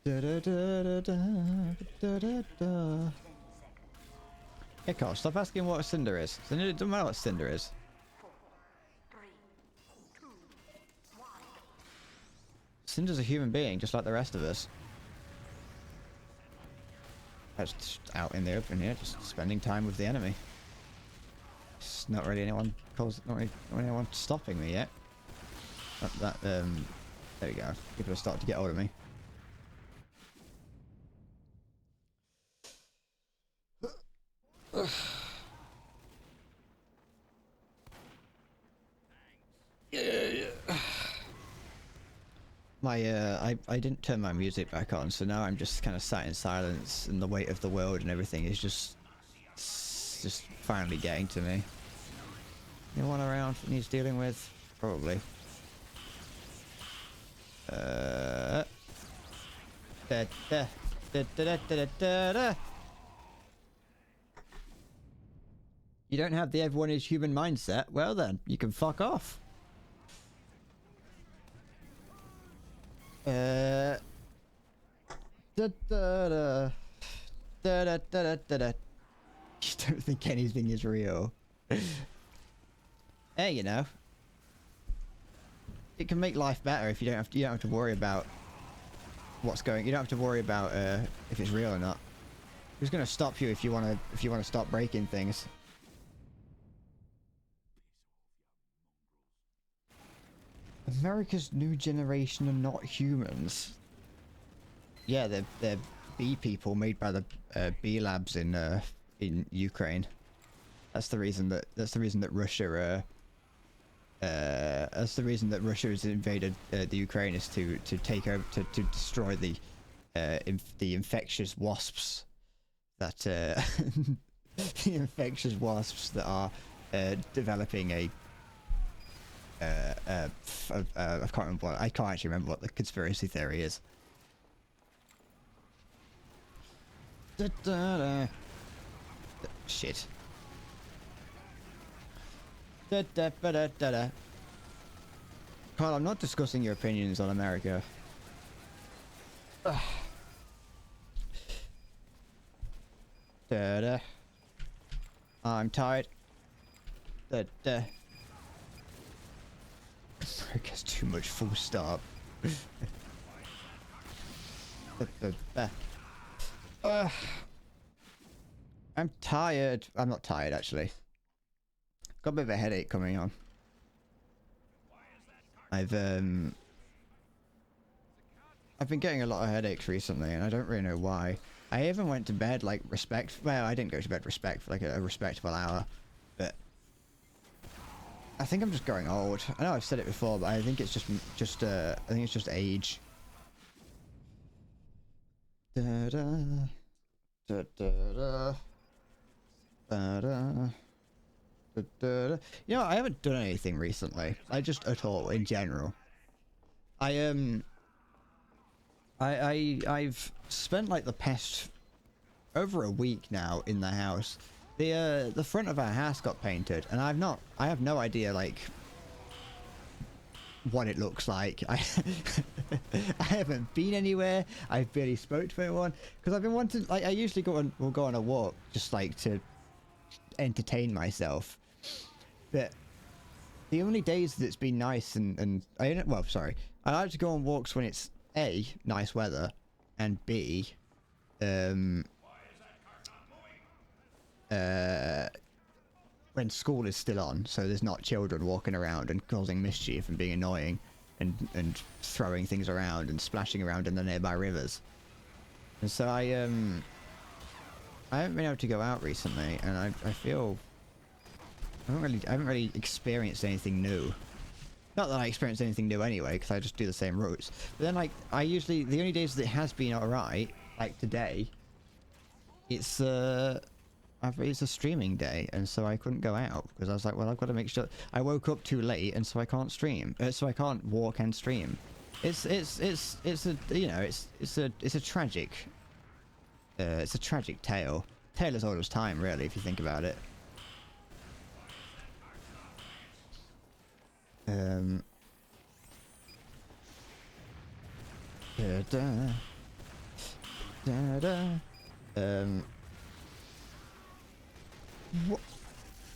Yeah, Carl, stop asking what a cinder is. Cinder, it doesn't matter what cinder is. 4, 3, 2, 1. Cinder's a human being, just like the rest of us. That's just out in the open here, just spending time with the enemy. It's not really anyone stopping me yet. There we go. People are starting to get hold of me. I didn't turn my music back on, so now I'm just kind of sat in silence, and the weight of the world and everything is just finally getting to me. Anyone around that needs dealing with? Probably. Da, da, da, da, da, da, da, da. You don't have the everyone is human mindset? Well then, you can fuck off. Da, da, da. Da, da, da, da, da, da. You don't think anything is real. Hey, you know, it can make life better if you don't have to worry about what's going. You don't have to worry about if it's real or not. Who's gonna stop you if you wanna stop breaking things? America's new generation are not humans. Yeah, they're bee people made by the bee labs in Ukraine. That's the reason that Russia that's the reason that Russia has invaded the Ukraine, is to take over, to destroy the infectious wasps that the infectious wasps that are developing a I can't actually remember what the conspiracy theory is. Da, da, da. Shit. Da, da, ba, da, da, da. Carl, I'm not discussing your opinions on America. Ugh. Da, da. I'm tired. Da, da. America's too much full stop. I'm tired. I'm not tired, actually. Got a bit of a headache coming on. I've been getting a lot of headaches recently, and I don't really know why. I even went to bed like well, I didn't go to bed for like a respectable hour, but I think I'm just growing old. I know I've said it before, but I think it's just I think it's just age. Da da da da da da da. You know, I haven't done anything recently. At all in general. I've spent like the past over a week now in the house. The front of our house got painted, and I have no idea like what it looks like. I haven't been anywhere. I've barely spoke to anyone because I've been wanting, like, I usually will go on a walk just like to entertain myself. But the only days that it's been nice and I like to go on walks when it's A, nice weather, and B, when school is still on, so there's not children walking around and causing mischief and being annoying and throwing things around and splashing around in the nearby rivers. And so I haven't been able to go out recently, and I feel I haven't really experienced anything new. Not that I experienced anything new anyway, because I just do the same routes. But then, like, the only days that it has been alright, like today, it's a streaming day, and so I couldn't go out because I was like, well, I've got to make sure. I woke up too late, and so I can't stream. So I can't walk and stream. It's a tragic. It's a tragic tale. Tale as old as time, really, if you think about it. Da, da, da, da.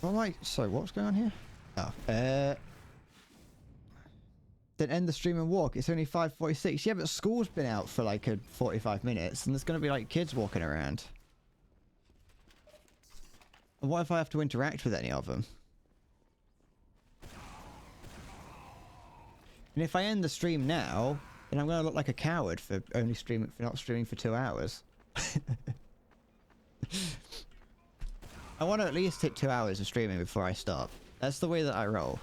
What? Sorry, what's going on here? Oh, then end the stream and walk. It's only 5:46. Yeah, but school's been out for like 45 minutes, and there's gonna be like kids walking around. And what if I have to interact with any of them? And if I end the stream now, then I'm gonna look like a coward for not streaming for 2 hours. I want to at least hit 2 hours of streaming before I stop. That's the way that I roll.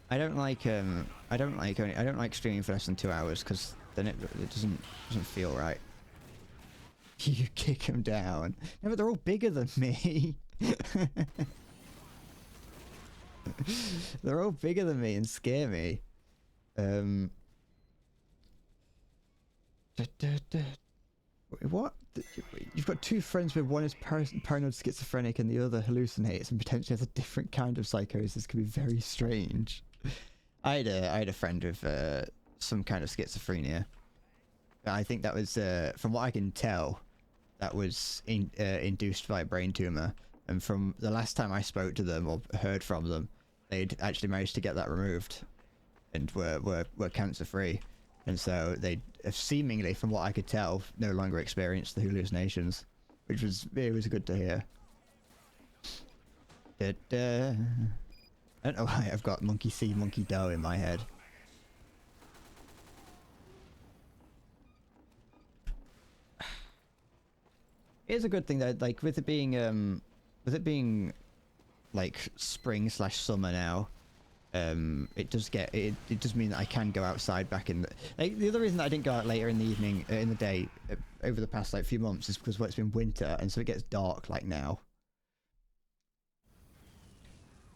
I don't like I don't like streaming for less than 2 hours because then it doesn't feel right. You kick them down. No, but they're all bigger than me. They're all bigger than me and scare me. What? You've got two friends where one is paranoid schizophrenic and the other hallucinates and potentially has a different kind of psychosis. Can be very strange. I had a friend with some kind of schizophrenia. I think that was, from what I can tell, that was induced by a brain tumor. And from the last time I spoke to them or heard from them, they'd actually managed to get that removed and were cancer free. And so they seemingly, from what I could tell, no longer experienced the hallucinations, which was good to hear. I don't know why I've got monkey see, monkey do in my head. It's a good thing though, like with it being like spring/summer now. It does mean that I can go outside back in the... Like, the other reason that I didn't go out later in the evening, in the day, over the past like few months is because it's been winter and so it gets dark like now.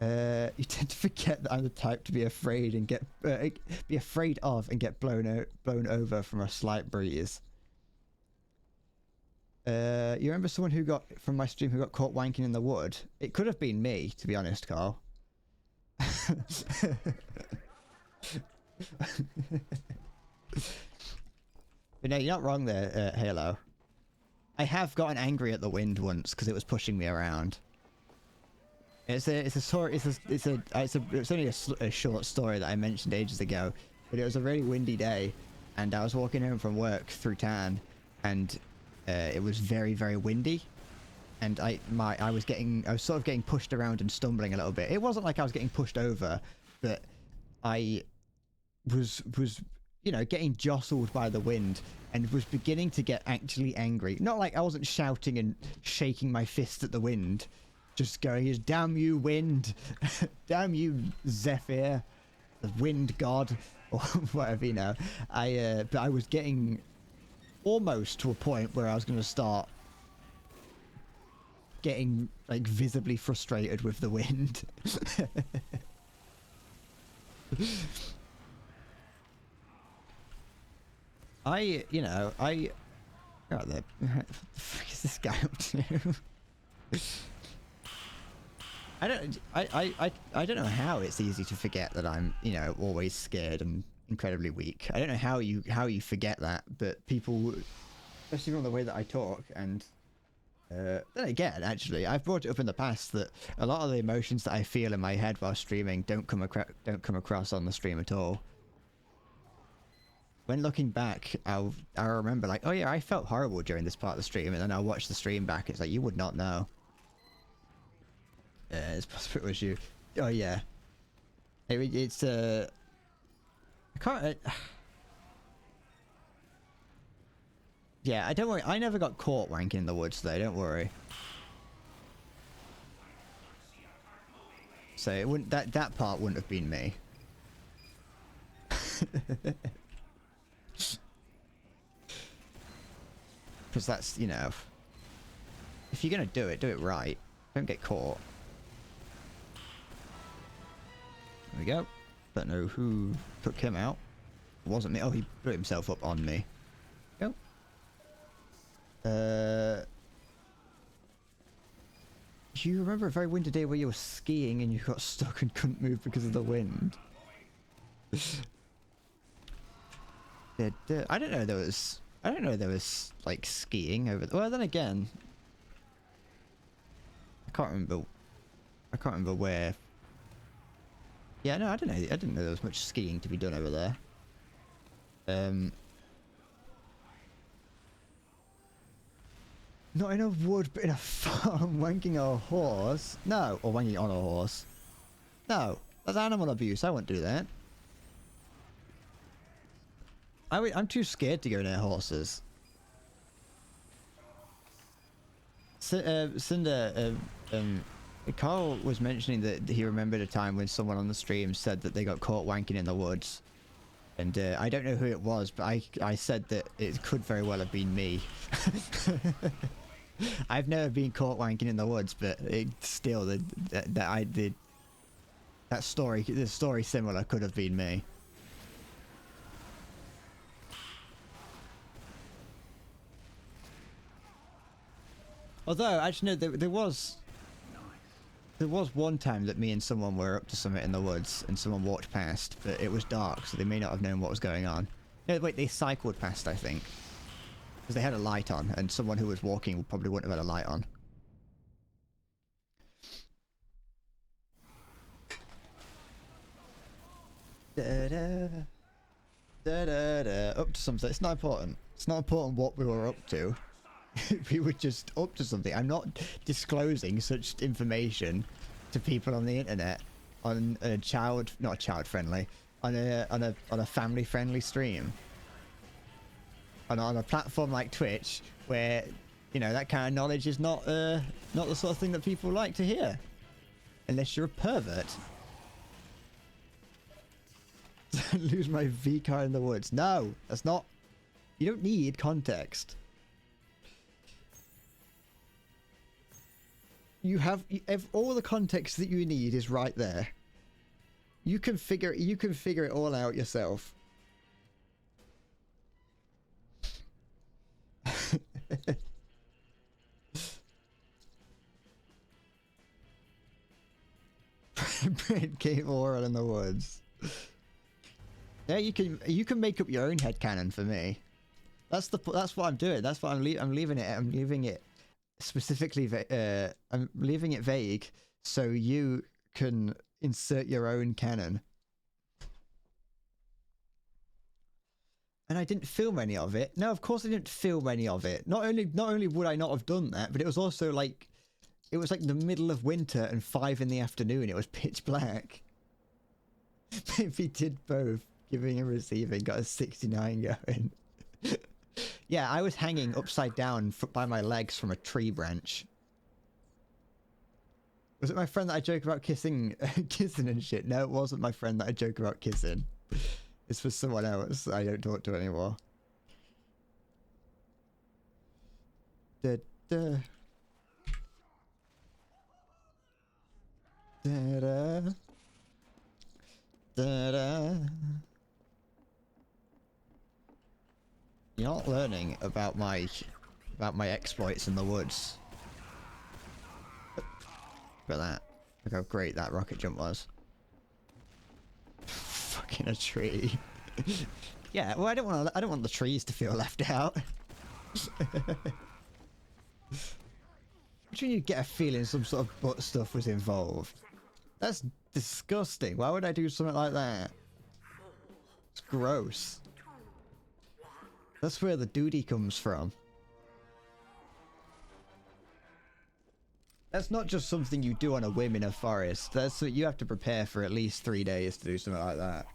You tend to forget that I'm the type to be afraid and get be afraid of and get blown over from a slight breeze. You remember someone who got from my stream who got caught wanking in the wood? It could have been me, to be honest, Carl. But no, you're not wrong there, Halo. I have gotten angry at the wind once because it was pushing me around. It's only a short story that I mentioned ages ago, but it was a really windy day, and I was walking home from work through town, and it was very, very windy. And I was sort of getting pushed around and stumbling a little bit. It wasn't like I was getting pushed over, but I was you know, getting jostled by the wind and was beginning to get actually angry. Not like I wasn't shouting and shaking my fist at the wind, just going, "Damn you, wind! Damn you, Zephyr, the wind god," or whatever, you know. But I was getting almost to a point where I was going to start getting like visibly frustrated with the wind. Right there. What the fuck is this guy up to? I don't know how it's easy to forget that I'm, you know, always scared and incredibly weak. I don't know how you forget that, but people, especially from the way that I talk, and then again, actually, I've brought it up in the past that a lot of the emotions that I feel in my head while streaming don't come across on the stream at all. When looking back, I'll remember like, oh yeah, I felt horrible during this part of the stream, and then I'll watch the stream back. It's like, you would not know. It's possible it was you. Oh yeah. It's I can't. Yeah, don't worry. I never got caught wanking in the woods, though. Don't worry. So it wouldn't. That part wouldn't have been me. Because that's, you know, if you're gonna do it right. Don't get caught. There we go. Don't know who took him out. It wasn't me. Oh, he blew himself up on me. Go. Do you remember a very windy day where you were skiing and you got stuck and couldn't move because of the wind? I don't know there was like skiing over well, then again, I can't remember where. Yeah, no, I didn't know there was much skiing to be done over there. Not in a wood, but in a farm, wanking a horse. No, or wanking on a horse. No, that's animal abuse. I won't do that. I'm too scared to go near horses. Cinder Carl was mentioning that he remembered a time when someone on the stream said that they got caught wanking in the woods. And I don't know who it was, but I said that it could very well have been me. I've never been caught wanking in the woods, but it still the story similar could have been me. Although actually no, there was one time that me and someone were up to something in the woods and someone walked past, but it was dark, so they may not have known what was going on. No, wait, they cycled past, I think. Because they had a light on, and someone who was walking probably wouldn't have had a light on. Da-da, da-da-da. Up to something. It's not important. It's not important what we were up to. We were just up to something. I'm not disclosing such information to people on the internet on a not child friendly, on a family friendly stream. And on a platform like Twitch, where, you know, that kind of knowledge is not the sort of thing that people like to hear. Unless you're a pervert. Lose my V car in the woods. No, that's not... You don't need context. You have all the context that you need is right there. You can figure it all out yourself. Brent came oral in the woods. Yeah, you can make up your own headcanon for me. That's what I'm doing. That's what I'm leaving it. I'm leaving it specifically. I'm leaving it vague so you can insert your own canon. And I didn't film any of it. No, of course I didn't film any of it. Not only would I not have done that, but it was also like, it was like the middle of winter and 5 in the afternoon. It was pitch black. Maybe did both, giving and receiving, got a 69 going. Yeah, I was hanging upside down by my legs from a tree branch. Was it my friend that I joke about kissing and shit? No, it wasn't my friend that I joke about kissing. It's for someone else I don't talk to anymore. Da, da. Da, da. Da, da. You're not learning about my exploits in the woods. Look at that. Look how great that rocket jump was. Fucking a tree. Yeah, well I don't want the trees to feel left out. Which when you get a feeling some sort of butt stuff was involved. That's disgusting. Why would I do something like that? It's gross. That's where the duty comes from. That's not just something you do on a whim in a forest. That's you have to prepare for at least 3 days to do something like that.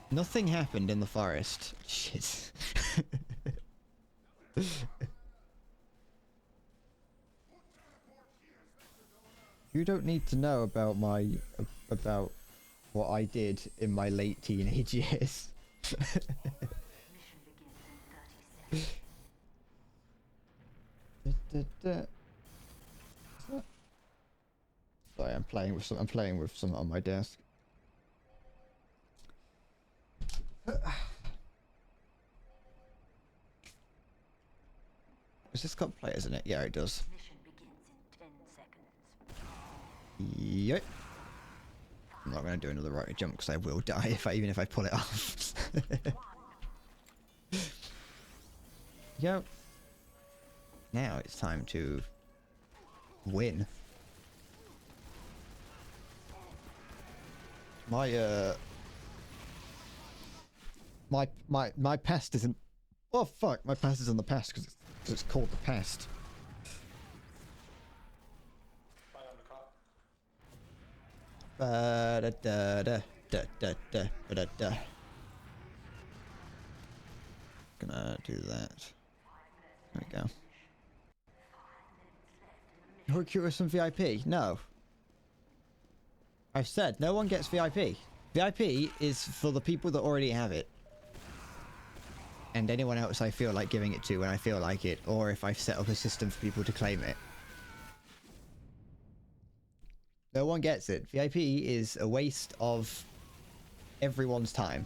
Nothing happened in the forest. Shit. You don't need to know about what I did in my late teenage years. Sorry, I'm playing with something on my desk. Has this got players in it? Yeah, it does. Mission begins in 10 seconds. Yep. I'm not going to do another rocket jump because I will die even if I pull it off. Yep. Now it's time to win. My past isn't. Oh fuck! My past is in the past because it's called the past. Da da da da Da, da, da, da, da, da. Gonna do that. There we go. Hook you with some VIP? No. I've said no one gets VIP. VIP is for the people that already have it. And anyone else I feel like giving it to when I feel like it, or if I've set up a system for people to claim it. No one gets it. VIP is a waste of everyone's time.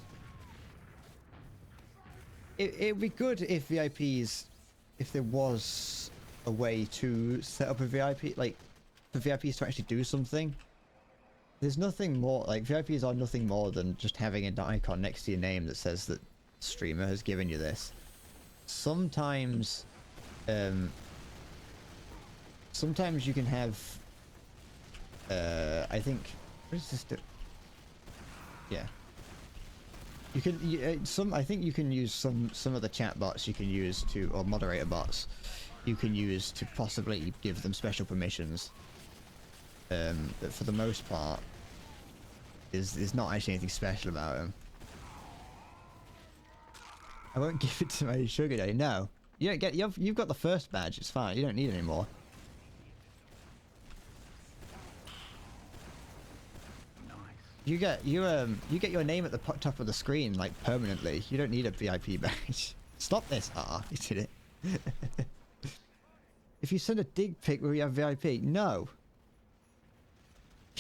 It'd be good if VIPs, if there was a way to set up a VIP, like, for VIPs to actually do something. There's nothing more, like, VIPs are nothing more than just having an icon next to your name that says that the streamer has given you this. Sometimes, sometimes you can have, I think, what is this do? Yeah. You can, I think you can use some of the chat bots you can use to, or moderator bots, you can use to possibly give them special permissions. But for the most part, there's not actually anything special about them. I won't give it to my sugar daddy. No, you don't get. You've got the first badge. It's fine. You don't need any more. You get your name at the top of the screen like permanently. You don't need a VIP badge. Stop this! Ah, you did it. If you send a dig pic where you have VIP, no.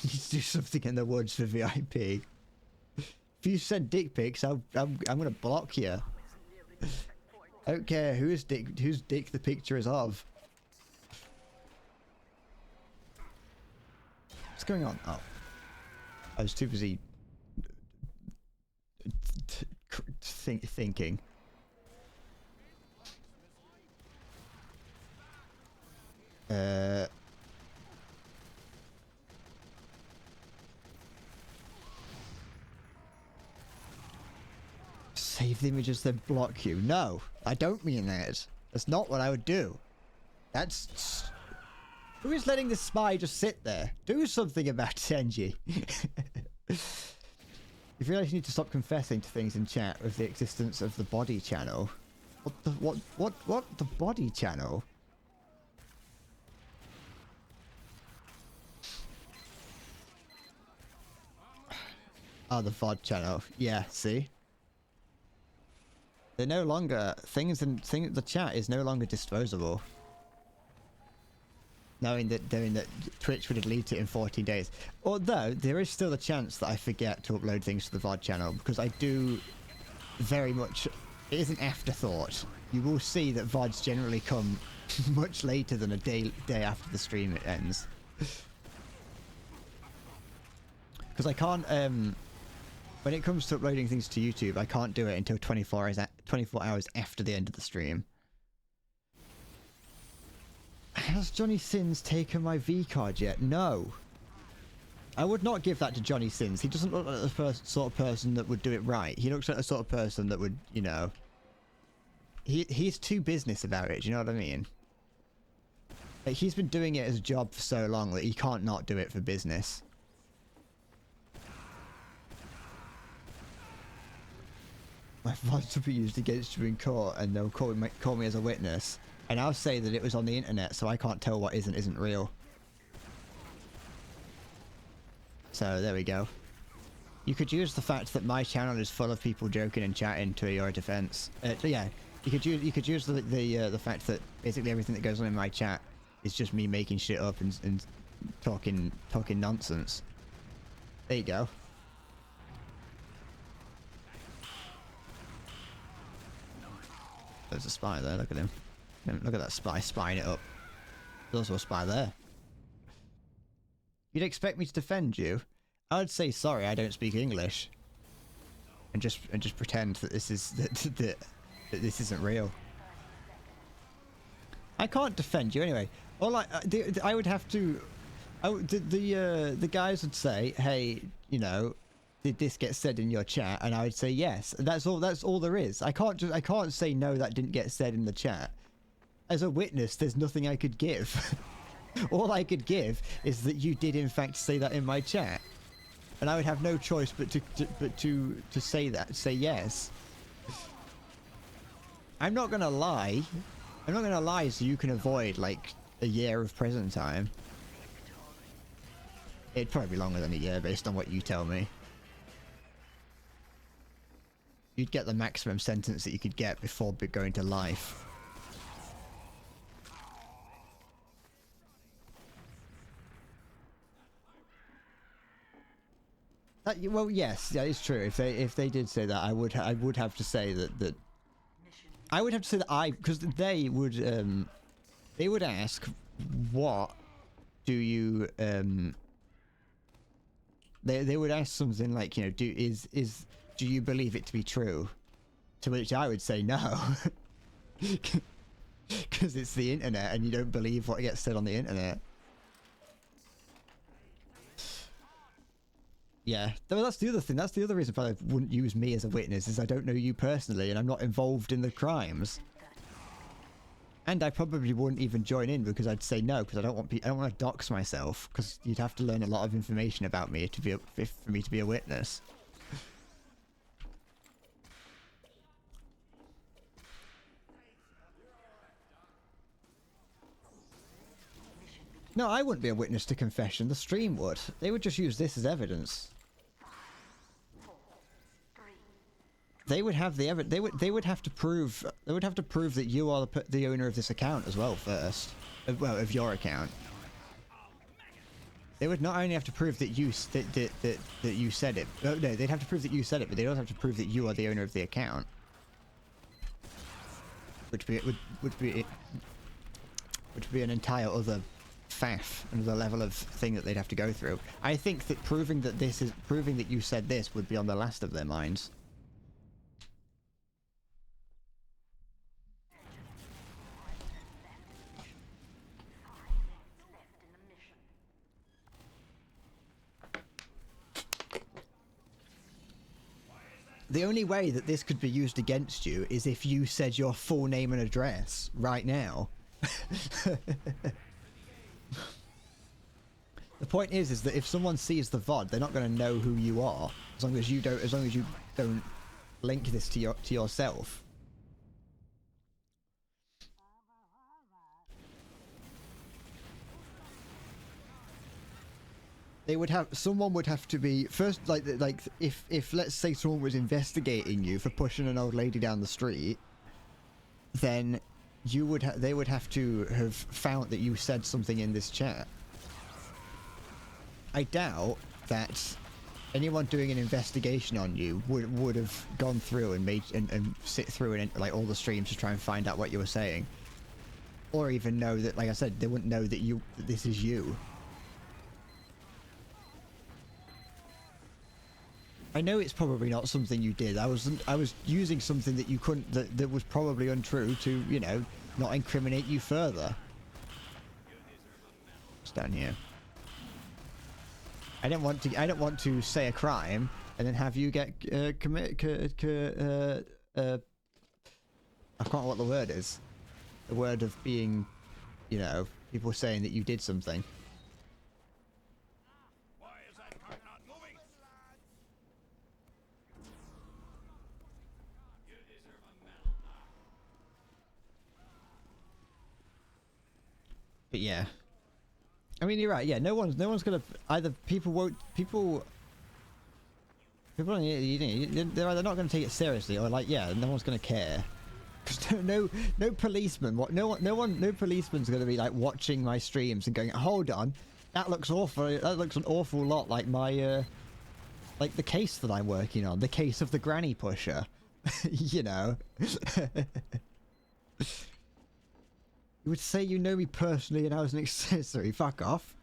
You need to do something in the woods for VIP. If you send dick pics, I'm gonna block you. I don't care whose dick the picture is of. What's going on? Oh. I was too busy thinking. Save the images, then block you. No, I don't mean that. That's not what I would do. That's... Who is letting this spy just sit there? Do something about Senji. You realize you need to stop confessing to things in chat with the existence of the body channel. What the body channel? Oh, the VOD channel. Yeah, see? They're no longer... the chat is no longer disposable. Knowing that Twitch would delete it in 14 days. Although, there is still a chance that I forget to upload things to the VOD channel, because I do very much... It is an afterthought. You will see that VODs generally come much later than a day after the stream ends. Because I can't... when it comes to uploading things to YouTube, I can't do it until 24 hours after the end of the stream. Has Johnny Sins taken my V card yet? No. I would not give that to Johnny Sins. He doesn't look like the sort of person that would do it right. He looks like the sort of person that would, you know... He's too business about it, do you know what I mean? Like, he's been doing it as a job for so long that he can't not do it for business. My voice will be used against you in court and they'll call me as a witness. And I'll say that it was on the internet, so I can't tell what isn't real. So, there we go. You could use the fact that my channel is full of people joking and chatting to your defense. Yeah, you could use the fact that basically everything that goes on in my chat is just me making shit up and talking nonsense. There you go. There's a spy there, look at him. Look at that spy spying it up. There's also a spy there. You'd expect me to defend you? I would say sorry, I don't speak English, and just pretend that this is that this isn't real. I can't defend you anyway. All I would have to. The guys would say, hey, you know, did this get said in your chat? And I would say yes. And that's all there is. I can't say no, that didn't get said in the chat. As a witness, there's nothing I could give. All I could give is that you did in fact say that in my chat. and I would have no choice but to say yes. I'm not gonna lie. I'm not gonna lie so you can avoid like a year of prison time. It'd probably be longer than a year based on what you tell me. You'd get the maximum sentence that you could get before going to life. Well, yes, that is true. If they did say that, I would have to say that I would have to say that because they would ask, what do you they would ask something like, you know, do you believe it to be true? To which I would say no, because it's the internet and you don't believe what gets said on the internet. Yeah, that's the other thing. That's the other reason why I wouldn't use me as a witness, is I don't know you personally and I'm not involved in the crimes. And I probably wouldn't even join in because I'd say no, because I don't want to dox myself, because you'd have to learn a lot of information about me for me to be a witness. No, I wouldn't be a witness to confession. The stream would. They would just use this as evidence. They would have the evidence. They would have to prove. They would have to prove that you are the owner of this account as well first. Well, of your account. They would not only have to prove that you that you said it. No, they'd have to prove that you said it, but they'd also have to prove that you are the owner of the account. Which would be an entire other faff, another level of thing that they'd have to go through. I think that proving that you said this would be on the last of their minds. The only way that this could be used against you is if you said your full name and address right now. The point is that if someone sees the VOD, they're not going to know who you are, as long as you don't link this to yourself. Someone would have to be first, like if let's say someone was investigating you for pushing an old lady down the street, then they would have to have found that you said something in this chat. I doubt that anyone doing an investigation on you would have gone through and sit through like all the streams to try and find out what you were saying, or even know that, like I said, they wouldn't know that this is you. I know it's probably not something you did. I was using something that you couldn't, that was probably untrue to, you know, not incriminate you further. It's down here. I don't want to say a crime and then have you get I can't remember what the word is. The word of being, you know, people saying that you did something. But yeah, I mean, you're right. Yeah, no one's gonna either. People, they're either not gonna take it seriously, or like, yeah, no one's gonna care. Because no policeman, no policeman's gonna be like watching my streams and going, hold on, that looks awful. That looks an awful lot like my like the case that I'm working on, the case of the granny pusher. You know. You would say you know me personally and I was an accessory. Fuck off.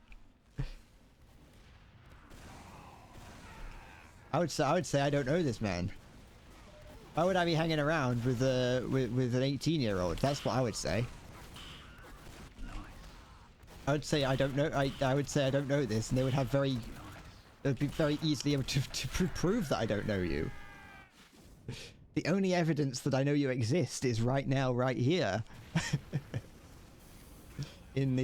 I would say I don't know this man. Why would I be hanging around with an 18-year-old? That's what I would say. I would say I don't know. I would say I don't know this, and they would have they'd be very easily able to prove that I don't know you. The only evidence that I know you exist is right now, right here. In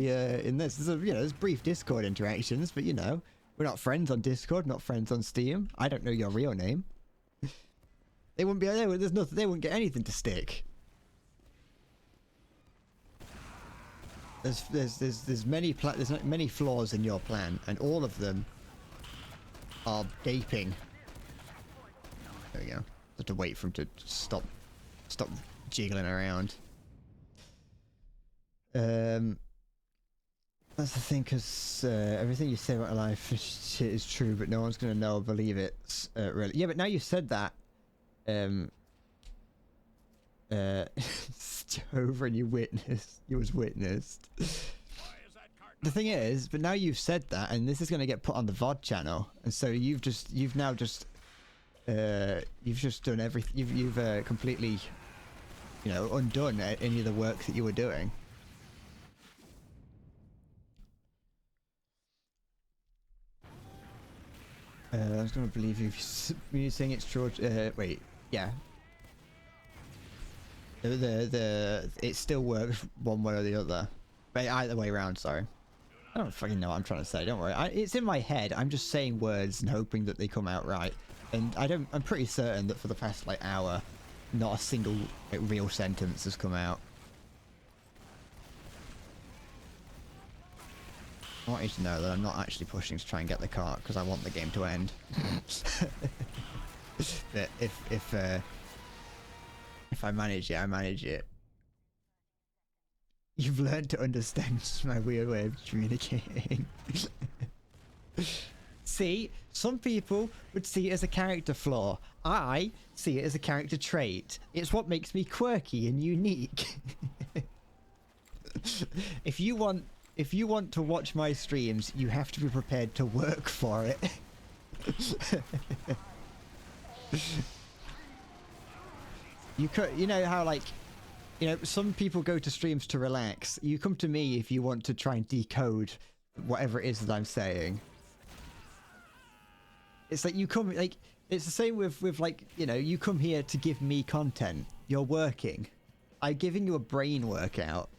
this, there's brief Discord interactions, but you know, We're not friends on Discord, not friends on Steam. I don't know your real name. They wouldn't be. There's nothing. They wouldn't get anything to stick. There's many flaws in your plan, and all of them are gaping. There we go. Have to wait for him to stop jiggling around. That's the thing, because everything you say about life shit is true, but no one's gonna know or believe it. Really. Yeah, but now you said that. Over and you was witnessed. The thing is, but now you've said that, and this is going to get put on the VOD channel, and so you've now just done everything. You've completely, you know, undone any of the work that you were doing. I was going to believe you saying it's true. Wait, yeah. It still works one way or the other, but either way around. Sorry, I don't fucking know what I'm trying to say. Don't worry, it's in my head. I'm just saying words and hoping that they come out right. And I'm pretty certain that for the past like hour, not a single real sentence has come out. I want you to know that I'm not actually pushing to try and get the cart because I want the game to end. But if I manage it, I manage it. You've learned to understand my weird way of communicating. See, some people would see it as a character flaw. I see it as a character trait. It's what makes me quirky and unique. If you want to watch my streams, you have to be prepared to work for it. You know how, like, you know, some people go to streams to relax. You come to me if you want to try and decode whatever it is that I'm saying. It's like you come, like, it's the same with like, you know, you come here to give me content. You're working. I'm giving you a brain workout.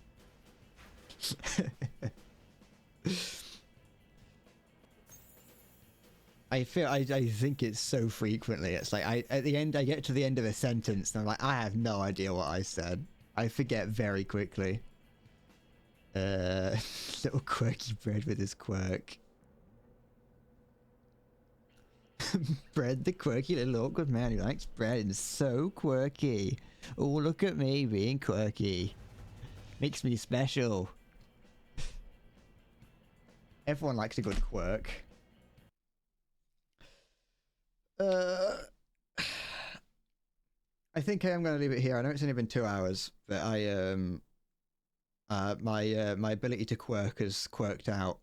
I think it's so frequently. It's like at the end I get to the end of a sentence and I'm like, I have no idea what I said. I forget very quickly. Little quirky Bread with his quirk. Bread, the quirky little awkward man who likes bread and is so quirky. Oh, look at me being quirky. Makes me special. Everyone likes a good quirk. I think I am going to leave it here. I know it's only been 2 hours, but my ability to quirk has quirked out,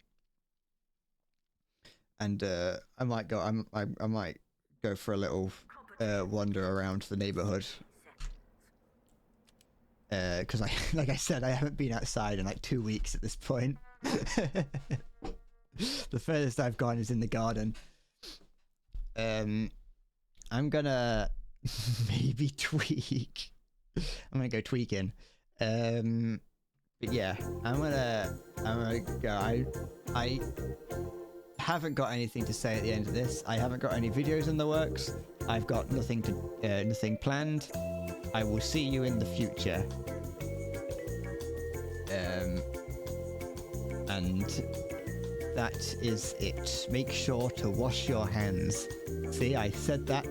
and I might go. I might go for a little wander around the neighborhood. Because like I said, I haven't been outside in like 2 weeks at this point. The furthest I've gone is in the garden. I'm gonna maybe tweak. I'm gonna go tweaking. But yeah, I'm gonna go. I haven't got anything to say at the end of this. I haven't got any videos in the works. I've got nothing planned. I will see you in the future. And that is it. Make sure to wash your hands. See, I said that.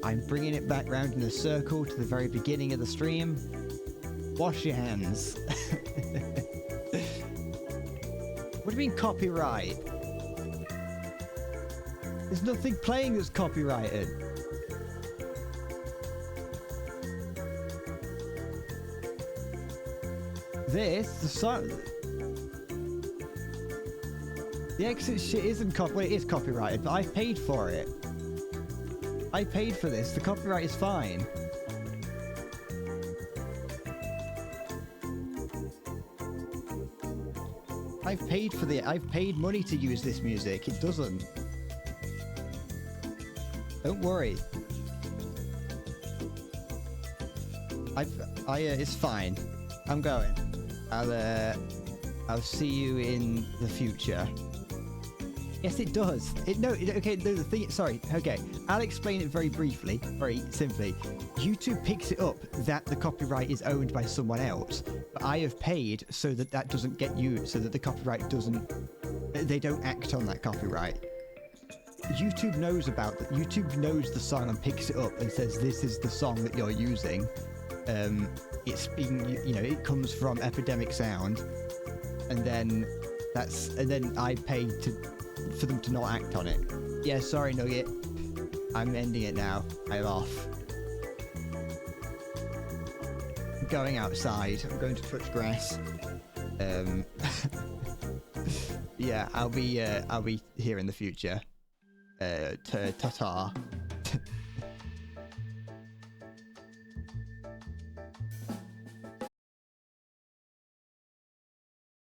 I'm bringing it back round in a circle to the very beginning of the stream. Wash your hands. What do you mean copyright? There's nothing playing that's copyrighted. The exit shit isn't well, it is copyrighted, but I've paid for it. I paid for this. The copyright is fine. I've paid money to use this music. It doesn't. Don't worry. It's fine. I'm going. I'll see you in the future. Yes, it does. Okay, the thing. Sorry. Okay, I'll explain it very briefly, very simply. YouTube picks it up that the copyright is owned by someone else, but I have paid so that that doesn't get used, so that the copyright doesn't. They don't act on that copyright. YouTube knows about that. YouTube knows the song and picks it up and says, "This is the song that you're using." It's being, it comes from Epidemic Sound, and then I pay for them to not act on it. Yeah, sorry, Nugget. I'm ending it now. I'm off. I'm going outside. I'm going to touch grass. Yeah, I'll be here in the future. Ta-ta.